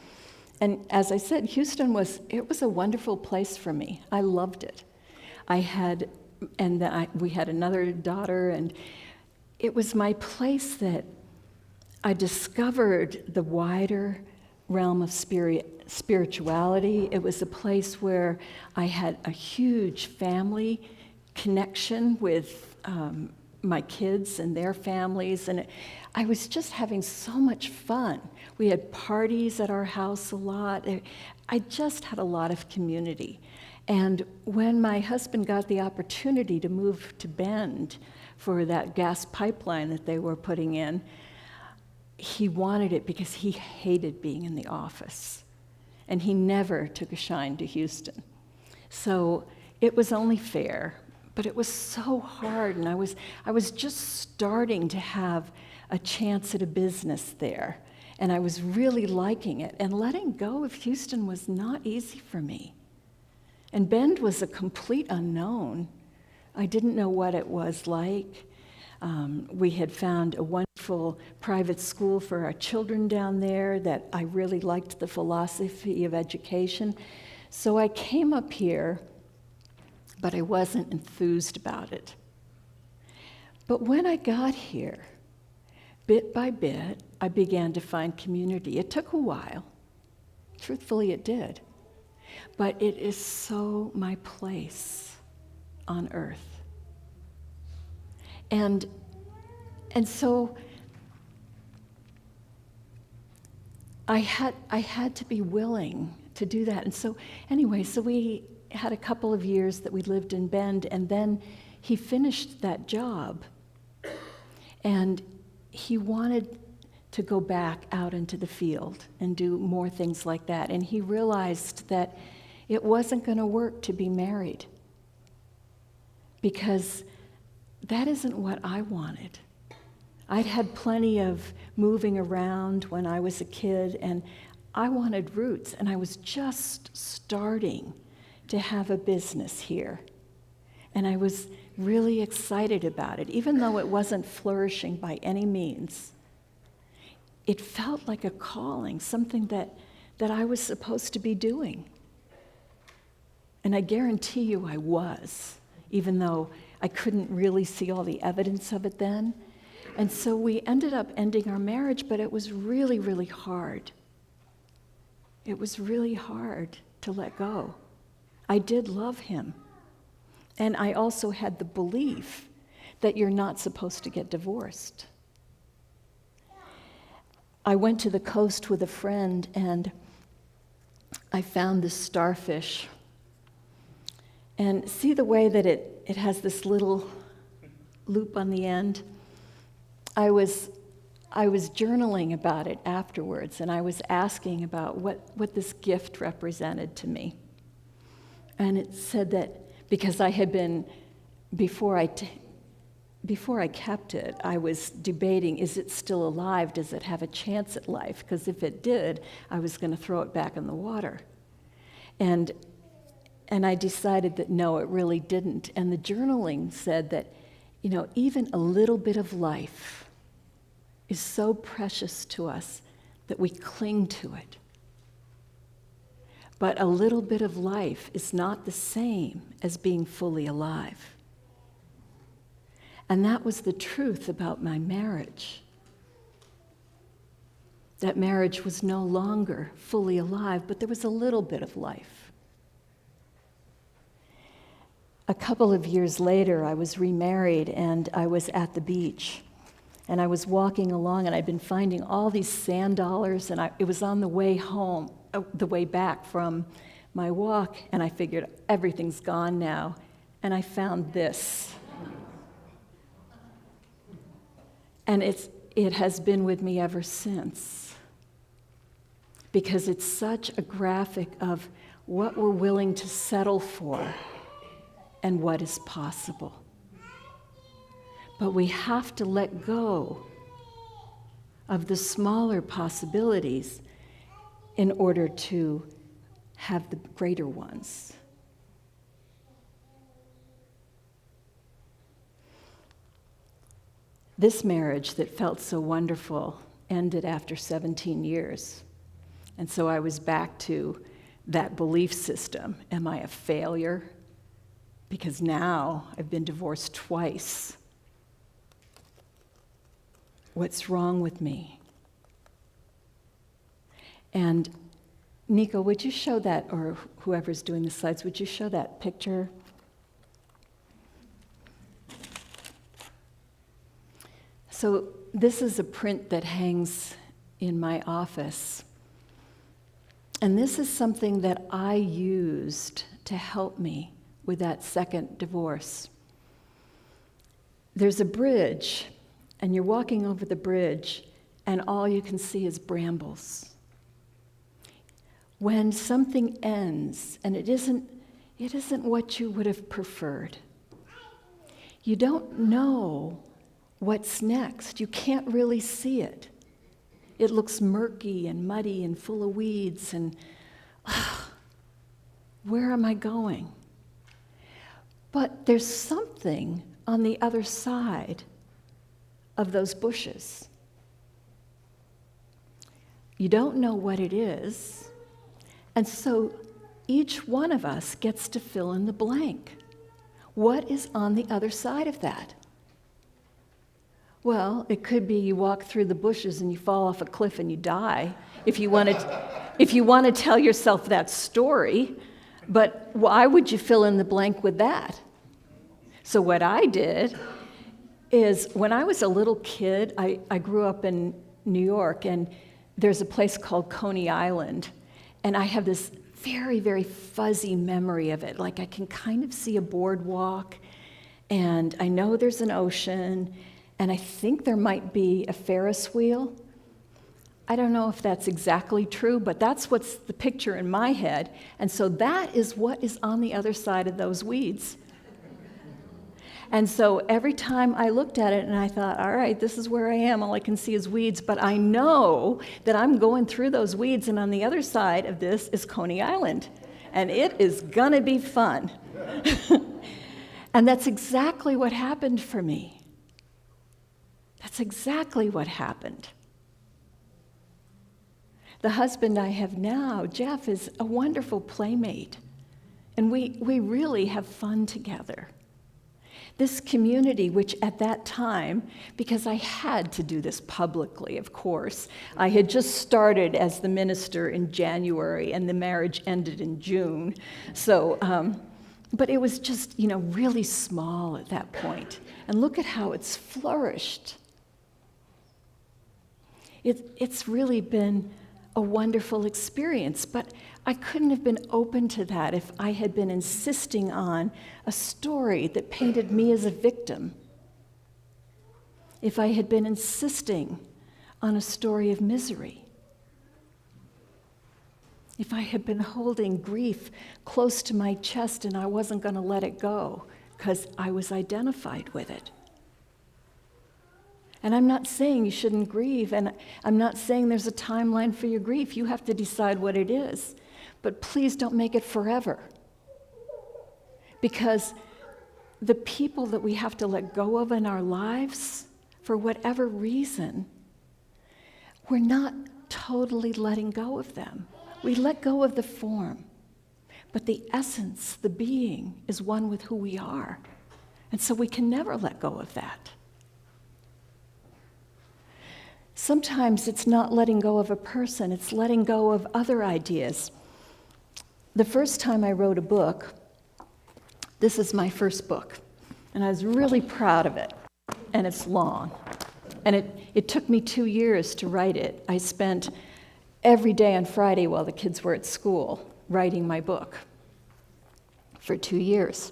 And as I said, Houston was a wonderful place for me. I loved it. We had another daughter, and it was my place that I discovered the wider realm of spirituality. It was a place where I had a huge family connection with my kids and their families, and I was just having so much fun. We had parties at our house a lot. I just had a lot of community. And when my husband got the opportunity to move to Bend for that gas pipeline that they were putting in, he wanted it because he hated being in the office. And he never took a shine to Houston. So it was only fair, but it was so hard, and I was just starting to have a chance at a business there, and I was really liking it. And letting go of Houston was not easy for me. And Bend was a complete unknown. I didn't know what it was like. We had found a wonderful private school for our children down there that I really liked the philosophy of education. So I came up here, but I wasn't enthused about it. But when I got here, bit by bit, I began to find community. It took a while. Truthfully, it did. But it is so my place on earth. And so I had to be willing to do that. And so anyway, so we had a couple of years that we lived in Bend, and then he finished that job. And he wanted to go back out into the field and do more things like that. And he realized that it wasn't going to work to be married, because that isn't what I wanted. I'd had plenty of moving around when I was a kid, and I wanted roots, and I was just starting to have a business here. And I was really excited about it, even though it wasn't flourishing by any means. It felt like a calling, something that I was supposed to be doing. And I guarantee you I was, even though I couldn't really see all the evidence of it then. And so we ended up ending our marriage, but it was really, really hard. It was really hard to let go. I did love him. And I also had the belief that you're not supposed to get divorced. I went to the coast with a friend, and I found this starfish. And see the way that it has this little loop on the end? I was journaling about it afterwards, and I was asking about what this gift represented to me. And it said that because I had been, before I before I kept it, I was debating, is it still alive? Does it have a chance at life? Because if it did, I was going to throw it back in the water. And I decided that no, it really didn't. And the journaling said that, even a little bit of life is so precious to us that we cling to it. But a little bit of life is not the same as being fully alive. And that was the truth about my marriage. That marriage was no longer fully alive, but there was a little bit of life. A couple of years later, I was remarried and I was at the beach. And I was walking along and I'd been finding all these sand dollars, and it was on the way home, the way back from my walk, and I figured everything's gone now. And I found this. And it has been with me ever since, because it's such a graphic of what we're willing to settle for and what is possible. But we have to let go of the smaller possibilities in order to have the greater ones. This marriage that felt so wonderful ended after 17 years. And so I was back to that belief system. Am I a failure? Because now I've been divorced twice. What's wrong with me? And Nico, would you show that, or whoever's doing the slides, would you show that picture? So this is a print that hangs in my office. And this is something that I used to help me with that second divorce. There's a bridge, and you're walking over the bridge, and all you can see is brambles. When something ends, and it isn't what you would have preferred, you don't know what's next. You can't really see it. It looks murky and muddy and full of weeds, and where am I going? But there's something on the other side of those bushes. You don't know what it is, and so each one of us gets to fill in the blank. What is on the other side of that? Well, it could be you walk through the bushes and you fall off a cliff and you die, if you want to tell yourself that story. But why would you fill in the blank with that? So what I did is, when I was a little kid, I grew up in New York, and there's a place called Coney Island, and I have this very, very fuzzy memory of it. Like, I can kind of see a boardwalk, and I know there's an ocean, and I think there might be a Ferris wheel. I don't know if that's exactly true, but that's what's the picture in my head. And so that is what is on the other side of those weeds. And so every time I looked at it and I thought, all right, this is where I am, all I can see is weeds, but I know that I'm going through those weeds, and on the other side of this is Coney Island, and it is gonna be fun. And that's exactly what happened for me. That's exactly what happened. The husband I have now, Jeff, is a wonderful playmate, and we really have fun together. This community, which at that time, because I had to do this publicly, of course, I had just started as the minister in January, and the marriage ended in June. So, but it was just, really small at that point. And look at how it's flourished. It's really been a wonderful experience, but I couldn't have been open to that if I had been insisting on a story that painted me as a victim. If I had been insisting on a story of misery. If I had been holding grief close to my chest and I wasn't going to let it go because I was identified with it. And I'm not saying you shouldn't grieve, and I'm not saying there's a timeline for your grief. You have to decide what it is. But please don't make it forever. Because the people that we have to let go of in our lives, for whatever reason, we're not totally letting go of them. We let go of the form, but the essence, the being, is one with who we are. And so we can never let go of that. Sometimes it's not letting go of a person, it's letting go of other ideas. The first time I wrote a book, this is my first book, and I was really proud of it, and it's long. And it took me 2 years to write it. I spent every day on Friday while the kids were at school writing my book for 2 years.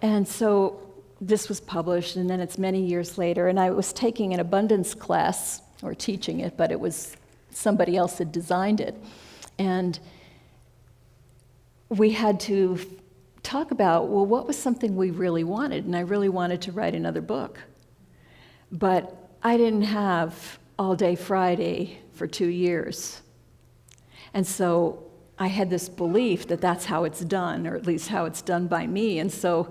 And so this was published, and then it's many years later, and I was taking an abundance class, or teaching it, but it was somebody else had designed it. And we had to talk about, well, what was something we really wanted? And I really wanted to write another book. But I didn't have all day Friday for 2 years. And so I had this belief that that's how it's done, or at least how it's done by me, and so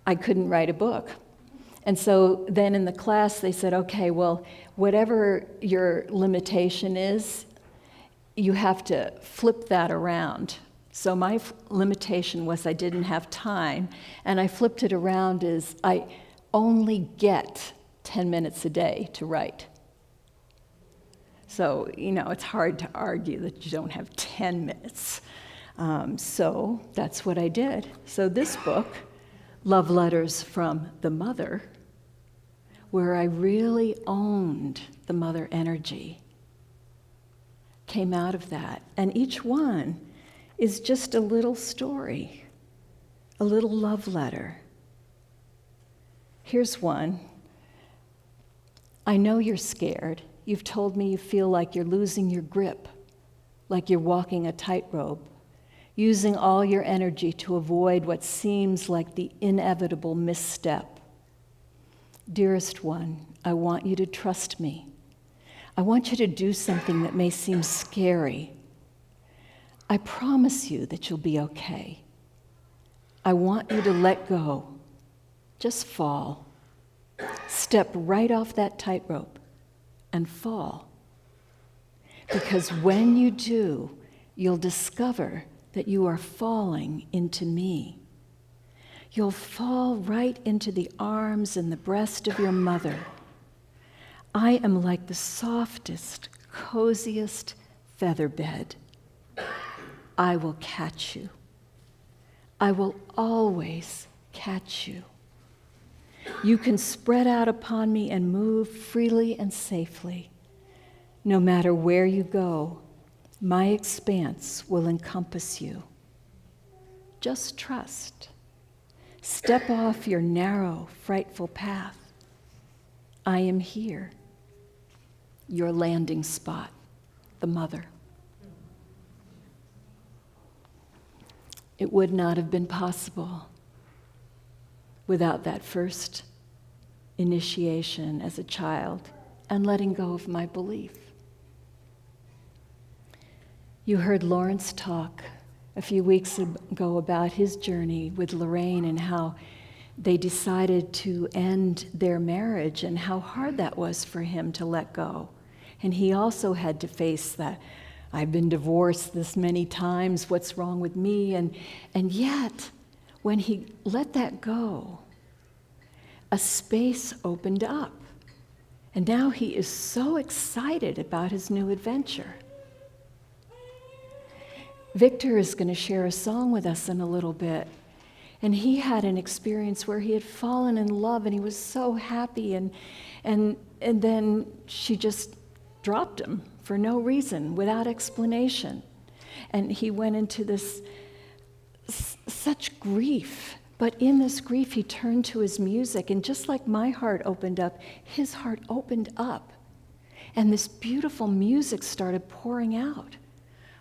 I couldn't write a book. And so then in the class they said, okay, well, whatever your limitation is, you have to flip that around. So my limitation was I didn't have time, and I flipped it around as I only get 10 minutes a day to write. So, it's hard to argue that you don't have 10 minutes. So that's what I did. So this book, Love Letters from the Mother, where I really owned the mother energy, came out of that. And each one is just a little story, a little love letter. Here's one. I know you're scared. You've told me you feel like you're losing your grip, like you're walking a tightrope, using all your energy to avoid what seems like the inevitable misstep. Dearest one, I want you to trust me. I want you to do something that may seem scary. I promise you that you'll be okay. I want you to let go. Just fall. Step right off that tightrope and fall. Because when you do, you'll discover that you are falling into me. You'll fall right into the arms and the breast of your mother. I am like the softest, coziest feather bed. I will catch you. I will always catch you. You can spread out upon me and move freely and safely. No matter where you go, my expanse will encompass you. Just trust. Step off your narrow, frightful path. I am here, your landing spot, the mother. It would not have been possible without that first initiation as a child and letting go of my belief. You heard Lawrence talk a few weeks ago about his journey with Lorraine and how they decided to end their marriage and how hard that was for him to let go. And he also had to face that, I've been divorced this many times, what's wrong with me? And yet, when he let that go, a space opened up. And now he is so excited about his new adventure. Victor is going to share a song with us in a little bit. And he had an experience where he had fallen in love and he was so happy, and then she just dropped him for no reason, without explanation. And he went into this such grief. But in this grief, he turned to his music, and just like my heart opened up, his heart opened up. And this beautiful music started pouring out.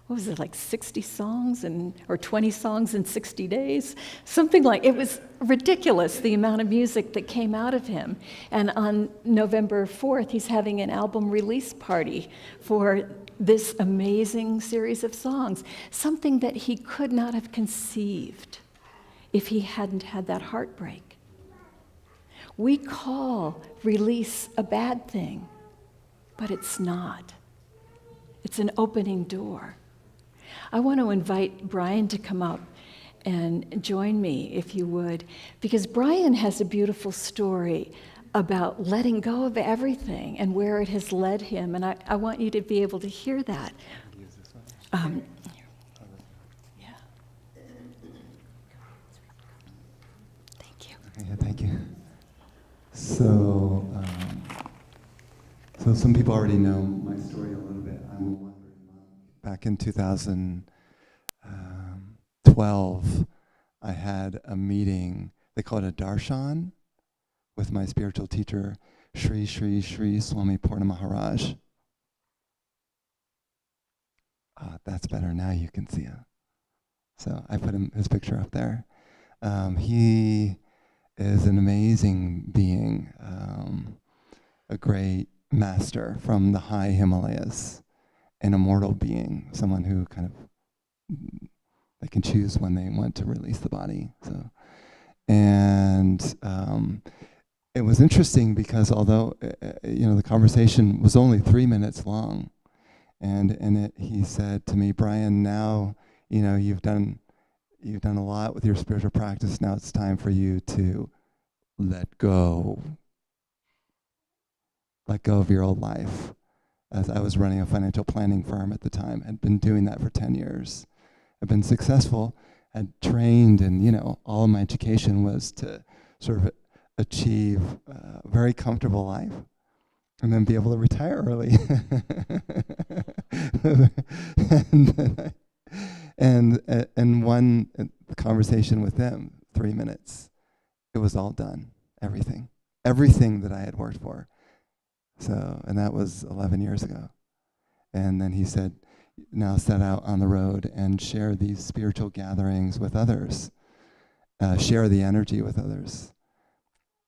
what was it, like 60 songs or 20 songs in 60 days? Something like, it was ridiculous, the amount of music that came out of him. And on November 4th, he's having an album release party for this amazing series of songs, something that he could not have conceived if he hadn't had that heartbreak. We call release a bad thing, but it's not. It's an opening door. I want to invite Brian to come up and join me, if you would, because Brian has a beautiful story about letting go of everything and where it has led him, and I want you to be able to hear that. Yeah. Thank you. Yeah, thank you. So some people already know my story a little bit. I'm a wandering monk. Back in 2012, I had a meeting, they call it a darshan, with my spiritual teacher, Sri Sri Sri Swami Purna Maharaj. That's better, now you can see him. So I put his picture up there. He is an amazing being, a great master from the high Himalayas, an immortal being, someone who kind of, they can choose when they want to release the body. So, and it was interesting because although the conversation was only 3 minutes long, and in it he said to me, Brian, now you've done a lot with your spiritual practice. Now it's time for you to let go of your old life. As I was running a financial planning firm at the time, I'd been doing that for 10 years. I'd been successful, had trained, and all of my education was to sort of achieve a very comfortable life and then be able to retire early. and one conversation with them, 3 minutes, it was all done, everything that I had worked for. So, and that was 11 years ago. And then he said, now set out on the road and share these spiritual gatherings with others, share the energy with others.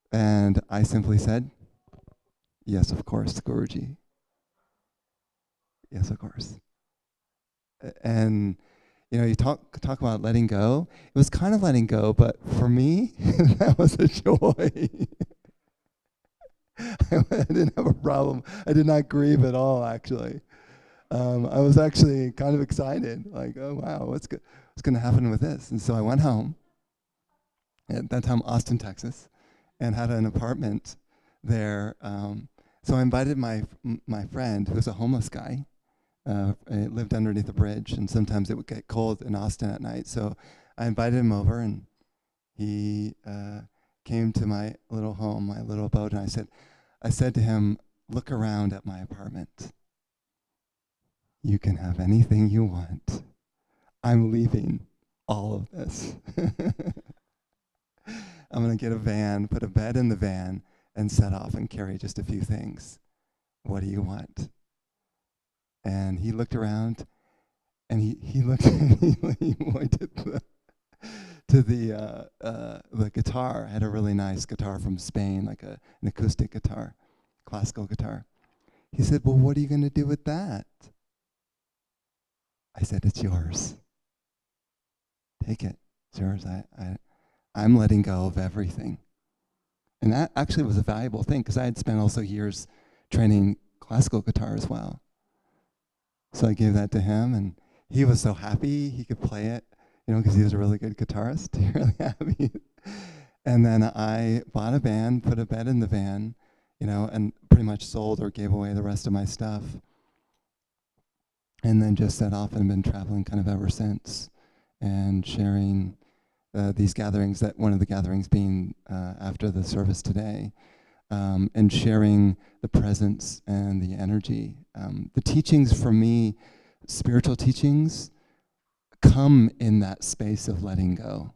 And I simply said, yes, of course, Guruji. Yes, of course. And you talk about letting go. It was kind of letting go, but for me, that was a joy. I didn't have a problem. I did not grieve at all, actually. I was actually kind of excited, like, oh wow, what's going to happen with this? And so I went home, at that time Austin, Texas, and had an apartment there. So I invited my friend, who was a homeless guy, lived underneath a bridge, and sometimes it would get cold in Austin at night. So I invited him over, and he came to my little home, my little abode, and I said to him, look around at my apartment. You can have anything you want. I'm leaving all of this. I'm going to get a van, put a bed in the van, and set off and carry just a few things. What do you want? And he looked around, and he looked at me, he pointed to the guitar. I had a really nice guitar from Spain, like an acoustic guitar, classical guitar. He said, well, what are you going to do with that? I said, it's yours. Take it. It's yours. I'm letting go of everything. And that actually was a valuable thing, because I had spent also years training classical guitar as well. So I gave that to him, and he was so happy he could play it, because he was a really good guitarist. He was really happy. And then I bought a van, put a bed in the van, and pretty much sold or gave away the rest of my stuff. And then just set off and been traveling kind of ever since, and sharing these gatherings, that one of the gatherings being after the service today, and sharing the presence and the energy. The teachings for me, spiritual teachings, come in that space of letting go.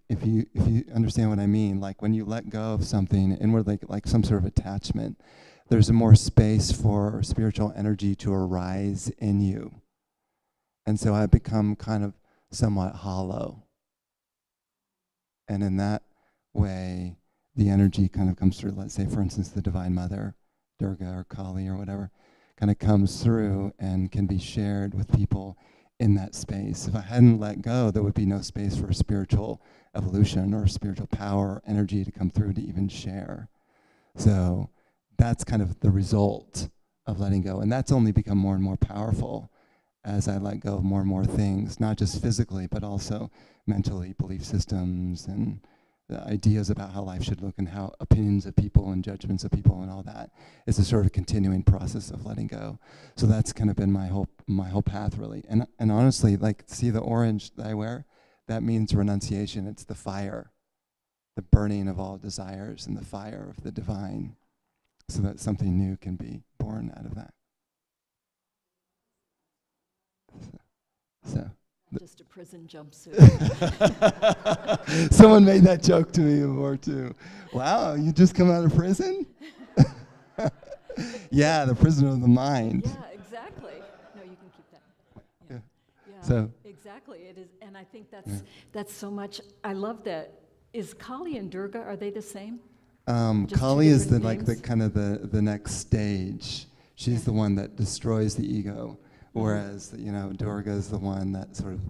If you understand what I mean, like when you let go of something inwardly, like some sort of attachment, there's a more space for spiritual energy to arise in you. And so I become kind of somewhat hollow. And in that way, the energy kind of comes through. Let's say, for instance, the Divine Mother, Durga or Kali or whatever, kind of comes through and can be shared with people in that space. If I hadn't let go, there would be no space for spiritual evolution or spiritual power or energy to come through to even share. So that's kind of the result of letting go. And that's only become more and more powerful as I let go of more and more things, not just physically, but also mentally, belief systems and the ideas about how life should look and how opinions of people and judgments of people and all that. It's a sort of continuing process of letting go. So that's kind of been my whole path, really. And honestly, like, see the orange that I wear? That means renunciation. It's the fire, the burning of all desires and the fire of the divine, so that something new can be born out of that. So. Just a prison jumpsuit. Someone made that joke to me before too. Wow, you just come out of prison? Yeah, the prisoner of the mind. Yeah, exactly. No, you can keep that. Yeah. Yeah. So exactly, it is, and I think that's so much. I love that. Is Kali and Durga, are they the same? Kali is the kind of the next stage. She's the one that destroys the ego. Whereas, Durga is the one that sort of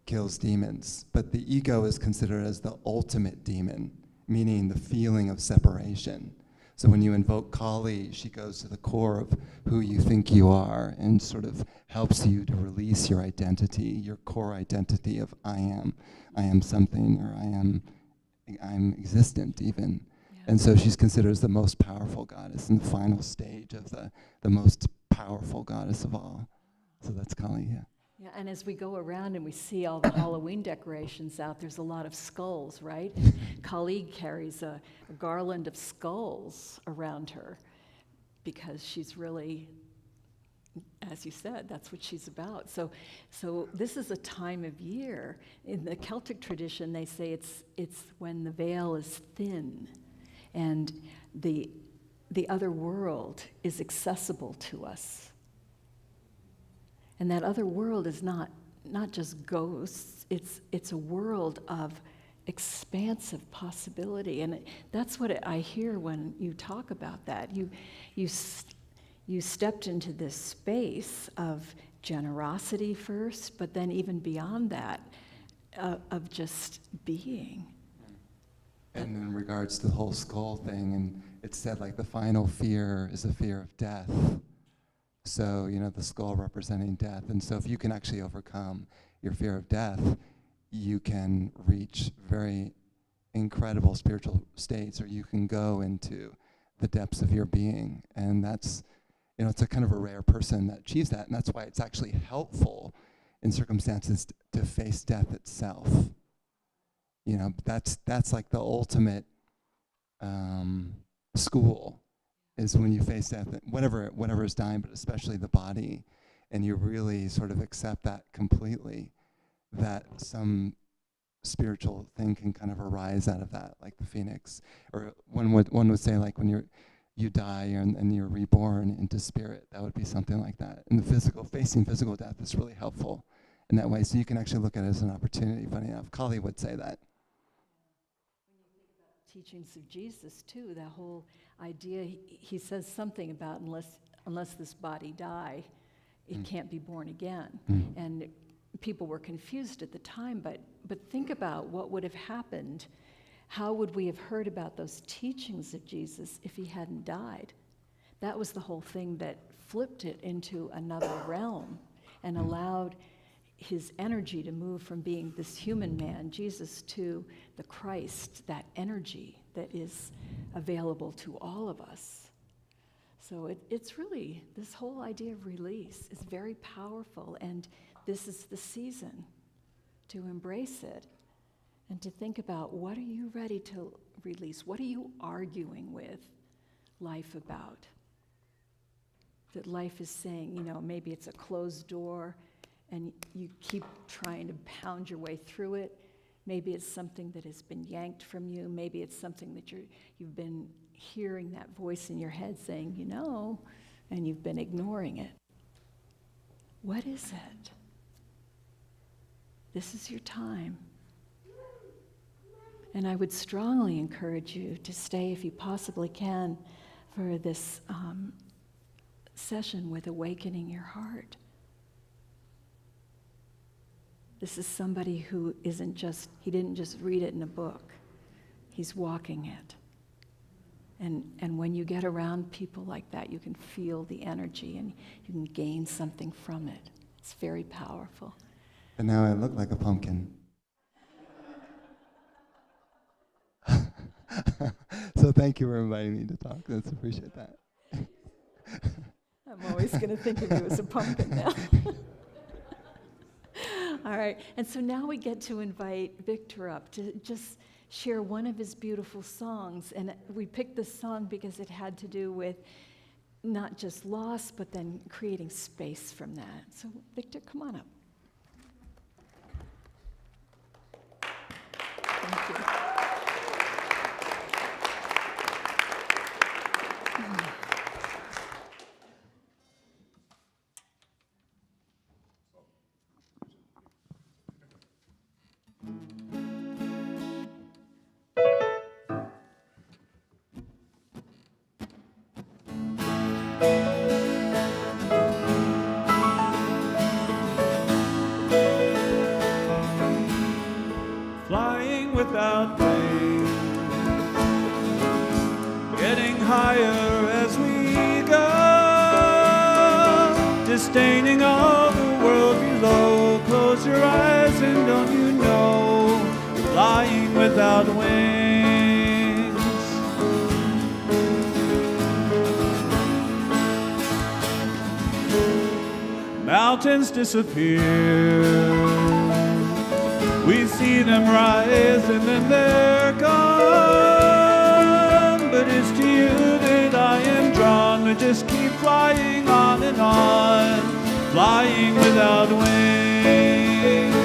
kills demons. But the ego is considered as the ultimate demon, meaning the feeling of separation. So when you invoke Kali, she goes to the core of who you think you are and sort of helps you to release your identity, your core identity of I am something, or I'm existent even. Yeah. And so she's considered as the most powerful goddess in the final stage of the most powerful goddess of all. So that's Kali, yeah. Yeah, and as we go around and we see all the Halloween decorations out, there's a lot of skulls, right? Kali carries a garland of skulls around her because she's really, as you said, that's what she's about. So this is a time of year. In the Celtic tradition, they say it's when the veil is thin and the other world is accessible to us. And that other world is not just ghosts, it's a world of expansive possibility. And that's what I hear when you talk about that. You stepped into this space of generosity first, but then even beyond that, of just being. And in regards to the whole skull thing, and it said like the final fear is a fear of death. So, the skull representing death. And so if you can actually overcome your fear of death, you can reach very incredible spiritual states, or you can go into the depths of your being. And that's, it's a kind of a rare person that achieves that. And that's why it's actually helpful in circumstances to face death itself. That's like the ultimate school. Is when you face death, whatever is dying, but especially the body, and you really sort of accept that completely, that some spiritual thing can kind of arise out of that, like the phoenix. Or one would say, like, when you die and you're reborn into spirit, that would be something like that. And facing physical death is really helpful in that way. So you can actually look at it as an opportunity. Funny enough, Kali would say that. Teachings of Jesus too, that whole idea, he says something about unless this body die, it can't be born again. And people were confused at the time, but think about what would have happened. How would we have heard about those teachings of Jesus if he hadn't died? That was the whole thing that flipped it into another realm and allowed his energy to move from being this human man, Jesus, to the Christ, that energy that is available to all of us. So it's really, this whole idea of release is very powerful, and this is the season to embrace it and to think about, what are you ready to release? What are you arguing with life about? That life is saying, maybe it's a closed door, and you keep trying to pound your way through it. Maybe it's something that has been yanked from you. Maybe it's something that you've been hearing that voice in your head saying, and you've been ignoring it. What is it? This is your time. And I would strongly encourage you to stay, if you possibly can, for this session with awakening your heart. This is somebody who he didn't just read it in a book. He's walking it. And when you get around people like that, you can feel the energy and you can gain something from it. It's very powerful. And now I look like a pumpkin. So thank you for inviting me to talk. Let's appreciate that. I'm always going to think of you as a pumpkin now. All right, and so now we get to invite Victor up to just share one of his beautiful songs. And we picked this song because it had to do with not just loss, but then creating space from that. So Victor, come on up. Thank you. Flying without wings, getting higher as we go, disdaining all the world below. Close your eyes and don't you know you're flying without wings. Mountains disappear, we see them rise and then they're gone. But it's to you that I am drawn. To just keep flying on and on, flying without wings.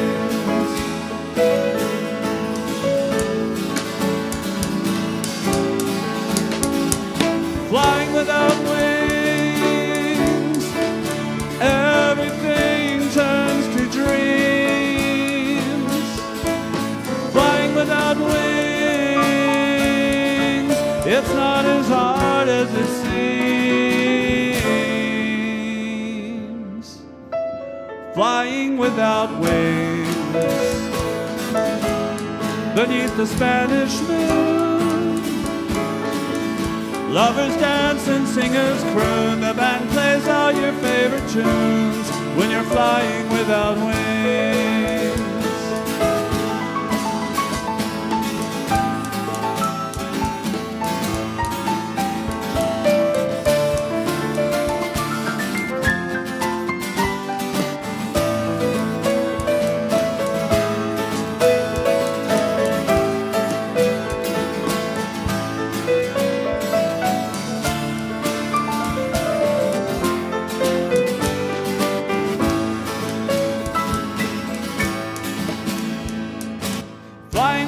Flying without wings, everything turns to dreams. Flying without wings, it's not as hard as it seems. Flying without wings, beneath the Spanish moon, lovers dance and singers croon. The band plays all your favorite tunes when you're flying without wings.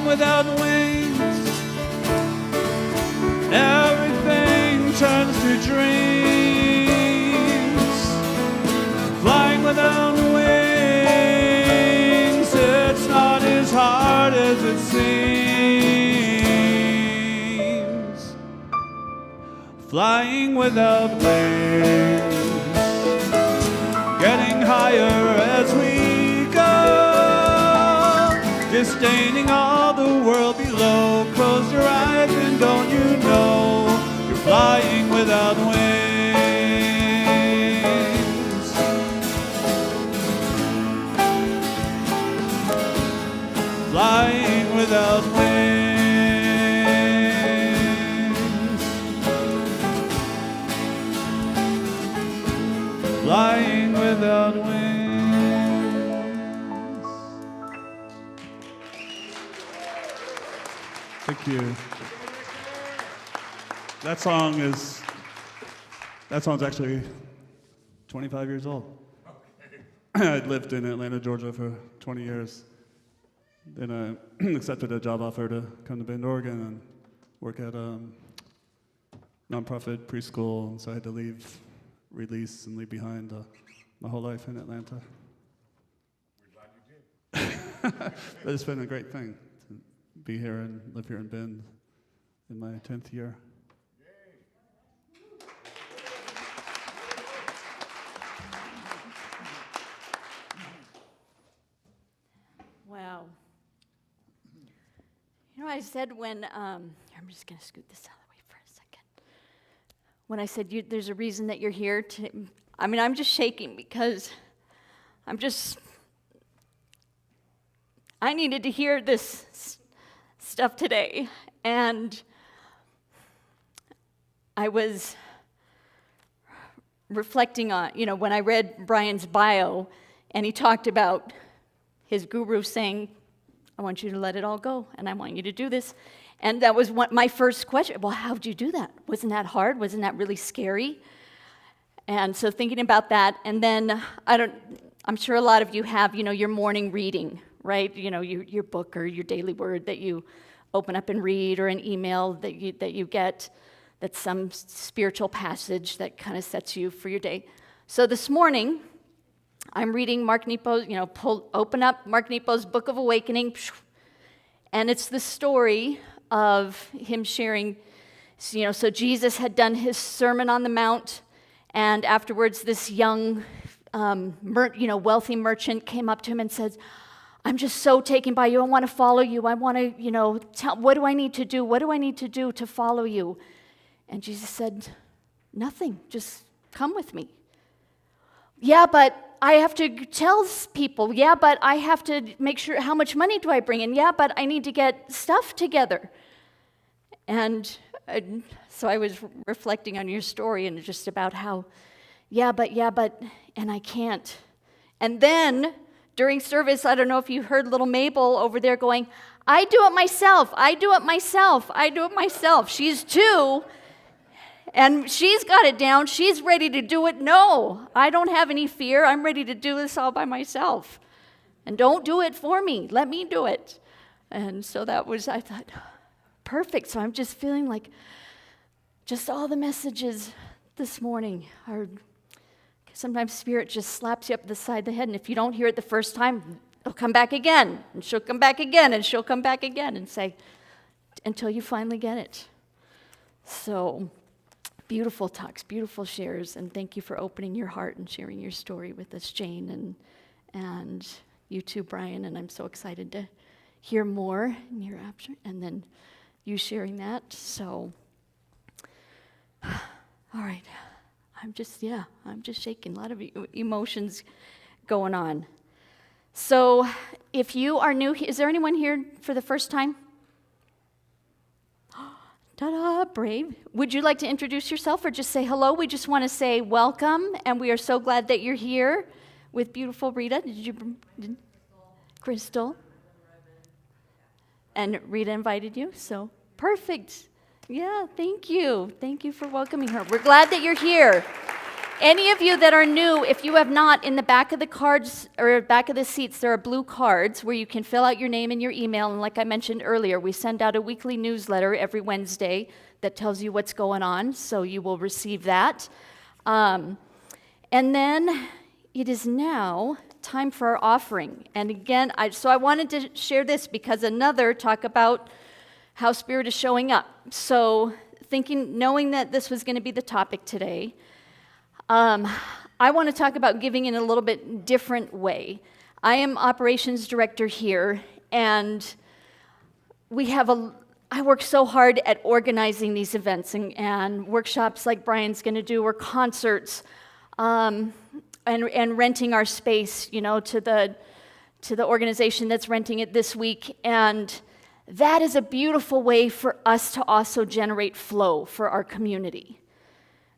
Without wings, everything turns to dreams. Flying without wings, it's not as hard as it seems. Flying without wings, getting higher as we go, disdaining all the world below. Close your eyes and don't you know you're flying without wings. Flying without wings. Flying without wings. Thank you. That song's actually 25 years old. I'd lived in Atlanta, Georgia for 20 years. Then I accepted a job offer to come to Bend, Oregon and work at a nonprofit preschool. So I had to leave behind my whole life in Atlanta. We're glad you did. but it's been a great thing to be here and live here in Bend in my 10th year. Wow. You know, I said when, I'm just going to scoot this out of the way for a second. When I said there's a reason that you're here, I'm just shaking because I needed to hear this stuff today. And I was reflecting on, when I read Brian's bio, and he talked about his guru saying, I want you to let it all go, and I want you to do this. And that was my first question. Well, how'd you do that? Wasn't that hard? Wasn't that really scary? And so thinking about that, and then I'm sure a lot of you have, your morning reading, right? Your book or your daily word that you open up and read, or an email that you get that's some spiritual passage that kind of sets you for your day. So this morning, I'm reading Mark Nepo's, open up Mark Nepo's Book of Awakening, and it's the story of him sharing, so Jesus had done his Sermon on the Mount, and afterwards this young, wealthy merchant came up to him and said, I'm just so taken by you, I want to follow you, I want to, what do I need to do? What do I need to do to follow you? And Jesus said, nothing, just come with me. Yeah, but I have to tell people. Yeah, but I have to make sure, how much money do I bring in? Yeah, but I need to get stuff together. And so I was reflecting on your story and just about how, yeah, but, and I can't. And then during service, I don't know if you heard little Mabel over there going, I do it myself, I do it myself, I do it myself. She's 2. And she's got it down. She's ready to do it. No, I don't have any fear. I'm ready to do this all by myself. And don't do it for me. Let me do it. And so I thought, perfect. So I'm just feeling like just all the messages this morning are, sometimes Spirit just slaps you up the side of the head. And if you don't hear it the first time, it'll come back again. And she'll come back again. And she'll come back again and say, until you finally get it. So beautiful talks, beautiful shares, and thank you for opening your heart and sharing your story with us, Jane, and you too, Brian, and I'm so excited to hear more in your after, and then you sharing that, so, all right, I'm just shaking, a lot of emotions going on. So, if you are new, is there anyone here for the first time? Ta-da, brave. Would you like to introduce yourself or just say hello? We just want to say welcome, and we are so glad that you're here with beautiful Rita. Crystal. And Rita invited you, so perfect. Yeah, thank you. Thank you for welcoming her. We're glad that you're here. Any of you that are new, if you have not, in the back of the cards or back of the seats, there are blue cards where you can fill out your name and your email. And like I mentioned earlier, we send out a weekly newsletter every Wednesday that tells you what's going on, so you will receive that. And then it is now time for our offering. And again, I wanted to share this because talk about how Spirit is showing up. So knowing that this was going to be the topic today, I want to talk about giving in a little bit different way. I am operations director here, and I work so hard at organizing these events and workshops like Brian's going to do, or concerts, and renting our space, to the organization that's renting it this week. And that is a beautiful way for us to also generate flow for our community.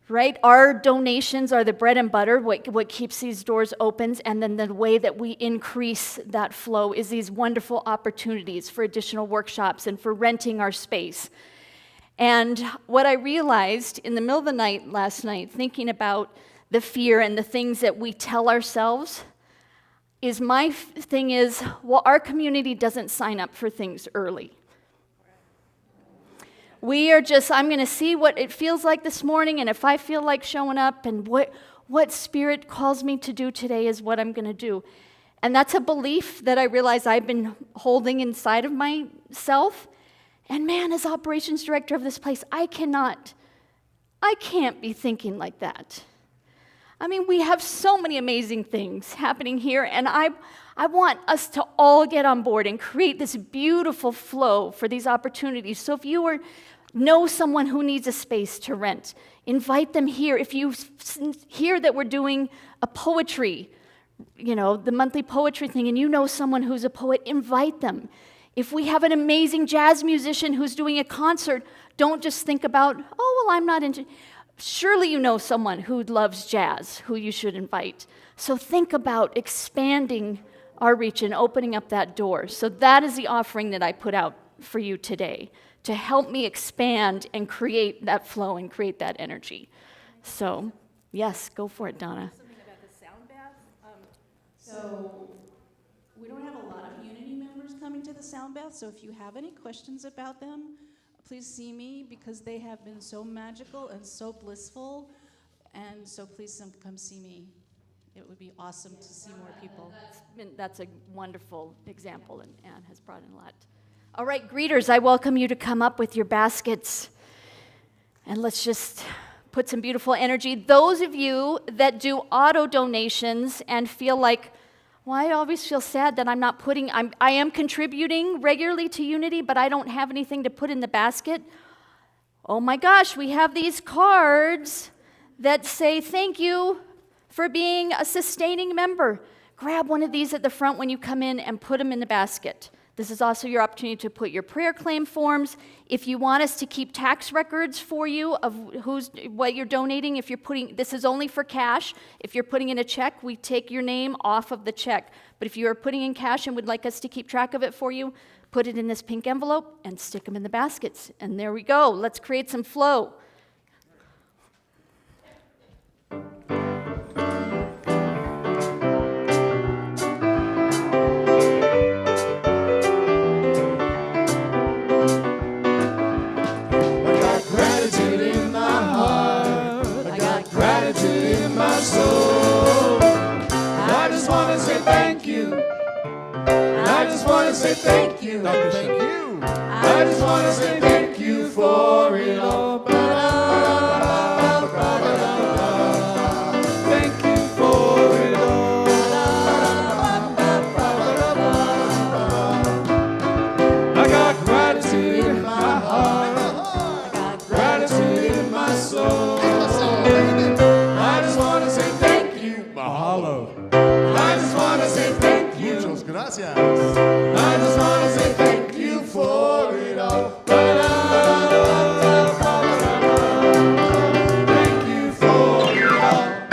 Right? Our donations are the bread and butter, what keeps these doors open, and then the way that we increase that flow is these wonderful opportunities for additional workshops and for renting our space. And what I realized in the middle of the night last night, thinking about the fear and the things that we tell ourselves, is our community doesn't sign up for things early. I'm going to see what it feels like this morning, and if I feel like showing up, and what Spirit calls me to do today is what I'm going to do. And that's a belief that I realize I've been holding inside of myself. And man, as operations director of this place, I can't be thinking like that. I mean, we have so many amazing things happening here, and I want us to all get on board and create this beautiful flow for these opportunities. So if you know someone who needs a space to rent, invite them here. If you hear that we're doing a poetry, the monthly poetry thing, and you know someone who's a poet, invite them. If we have an amazing jazz musician who's doing a concert, don't just think about, oh, well, I'm not into. Surely you know someone who loves jazz who you should invite. So think about expanding our reach and opening up that door. So that is the offering that I put out for you today, to help me expand and create that flow and create that energy. So, yes, go for it, Donna. Something about the sound bath. So we don't have a lot of Unity members coming to the sound bath, so if you have any questions about them, please see me, because they have been so magical and so blissful, and so please come see me. It would be awesome to see more people. That's a wonderful example, and Anne has brought in a lot. All right, greeters, I welcome you to come up with your baskets, and let's just put some beautiful energy. Those of you that do auto donations and feel like, well, I always feel sad that I am contributing regularly to Unity, but I don't have anything to put in the basket. Oh my gosh, we have these cards that say thank you for being a sustaining member. Grab one of these at the front when you come in and put them in the basket. This is also your opportunity to put your prayer claim forms. If you want us to keep tax records for you of what you're donating, this is only for cash. If you're putting in a check, we take your name off of the check. But if you are putting in cash and would like us to keep track of it for you, put it in this pink envelope and stick them in the baskets. And there we go. Let's create some flow. Say thank you. Thank you. I just want to say thank you for it all. Thank you for it all. I got gratitude in my heart. I got gratitude in my soul. I just want to say thank you. Mahalo. I just want to say thank you. Muchas gracias. I just want to say thank you for it all. Thank you for it all.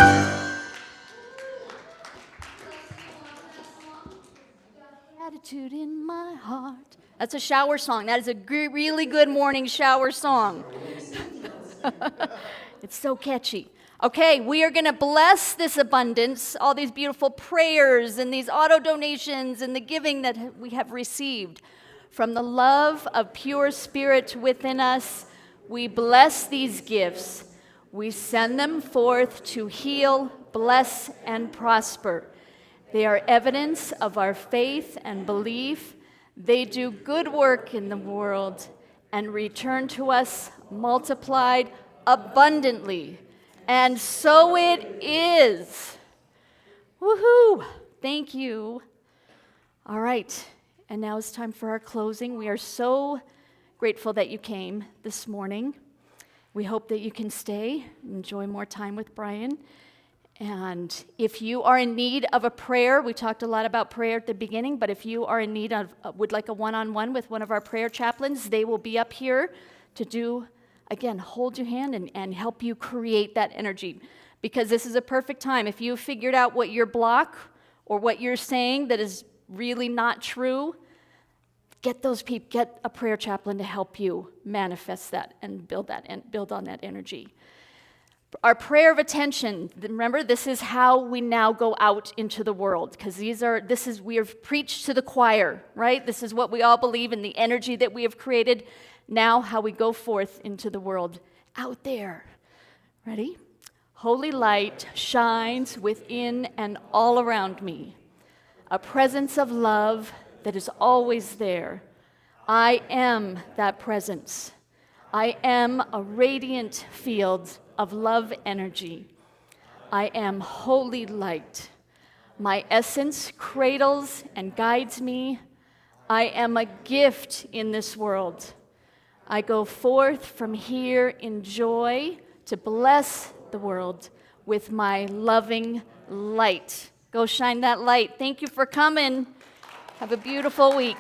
Gratitude in my heart. That's a shower song. That is a really good morning shower song. It's so catchy. Okay, we are going to bless this abundance, all these beautiful prayers and these auto donations and the giving that we have received. From the love of pure spirit within us, we bless these gifts. We send them forth to heal, bless, and prosper. They are evidence of our faith and belief. They do good work in the world and return to us multiplied abundantly. And so it is. Woohoo! Thank you. All right, and now it's time for our closing. We are so grateful that you came this morning. We hope that you can stay, enjoy more time with Brian. And if you are in need of a prayer, we talked a lot about prayer at the beginning, but if you are in need of, would like a one-on-one with one of our prayer chaplains, they will be up here to do, again, hold your hand and help you create that energy. Because this is a perfect time. If you've figured out what your block or what you're saying that is really not true, get a prayer chaplain to help you manifest that and build on that energy. Our prayer of attention, remember, this is how we now go out into the world, because we have preached to the choir, right? This is what we all believe in, the energy that we have created. Now how we go forth into the world out there. Ready? Holy light shines within and all around me. a presence of love that is always there. I am that presence. I am a radiant field of love energy. I am holy light. My essence cradles and guides me. I am a gift in this world. I go forth from here in joy to bless the world with my loving light. Go shine that light. Thank you for coming. Have a beautiful week.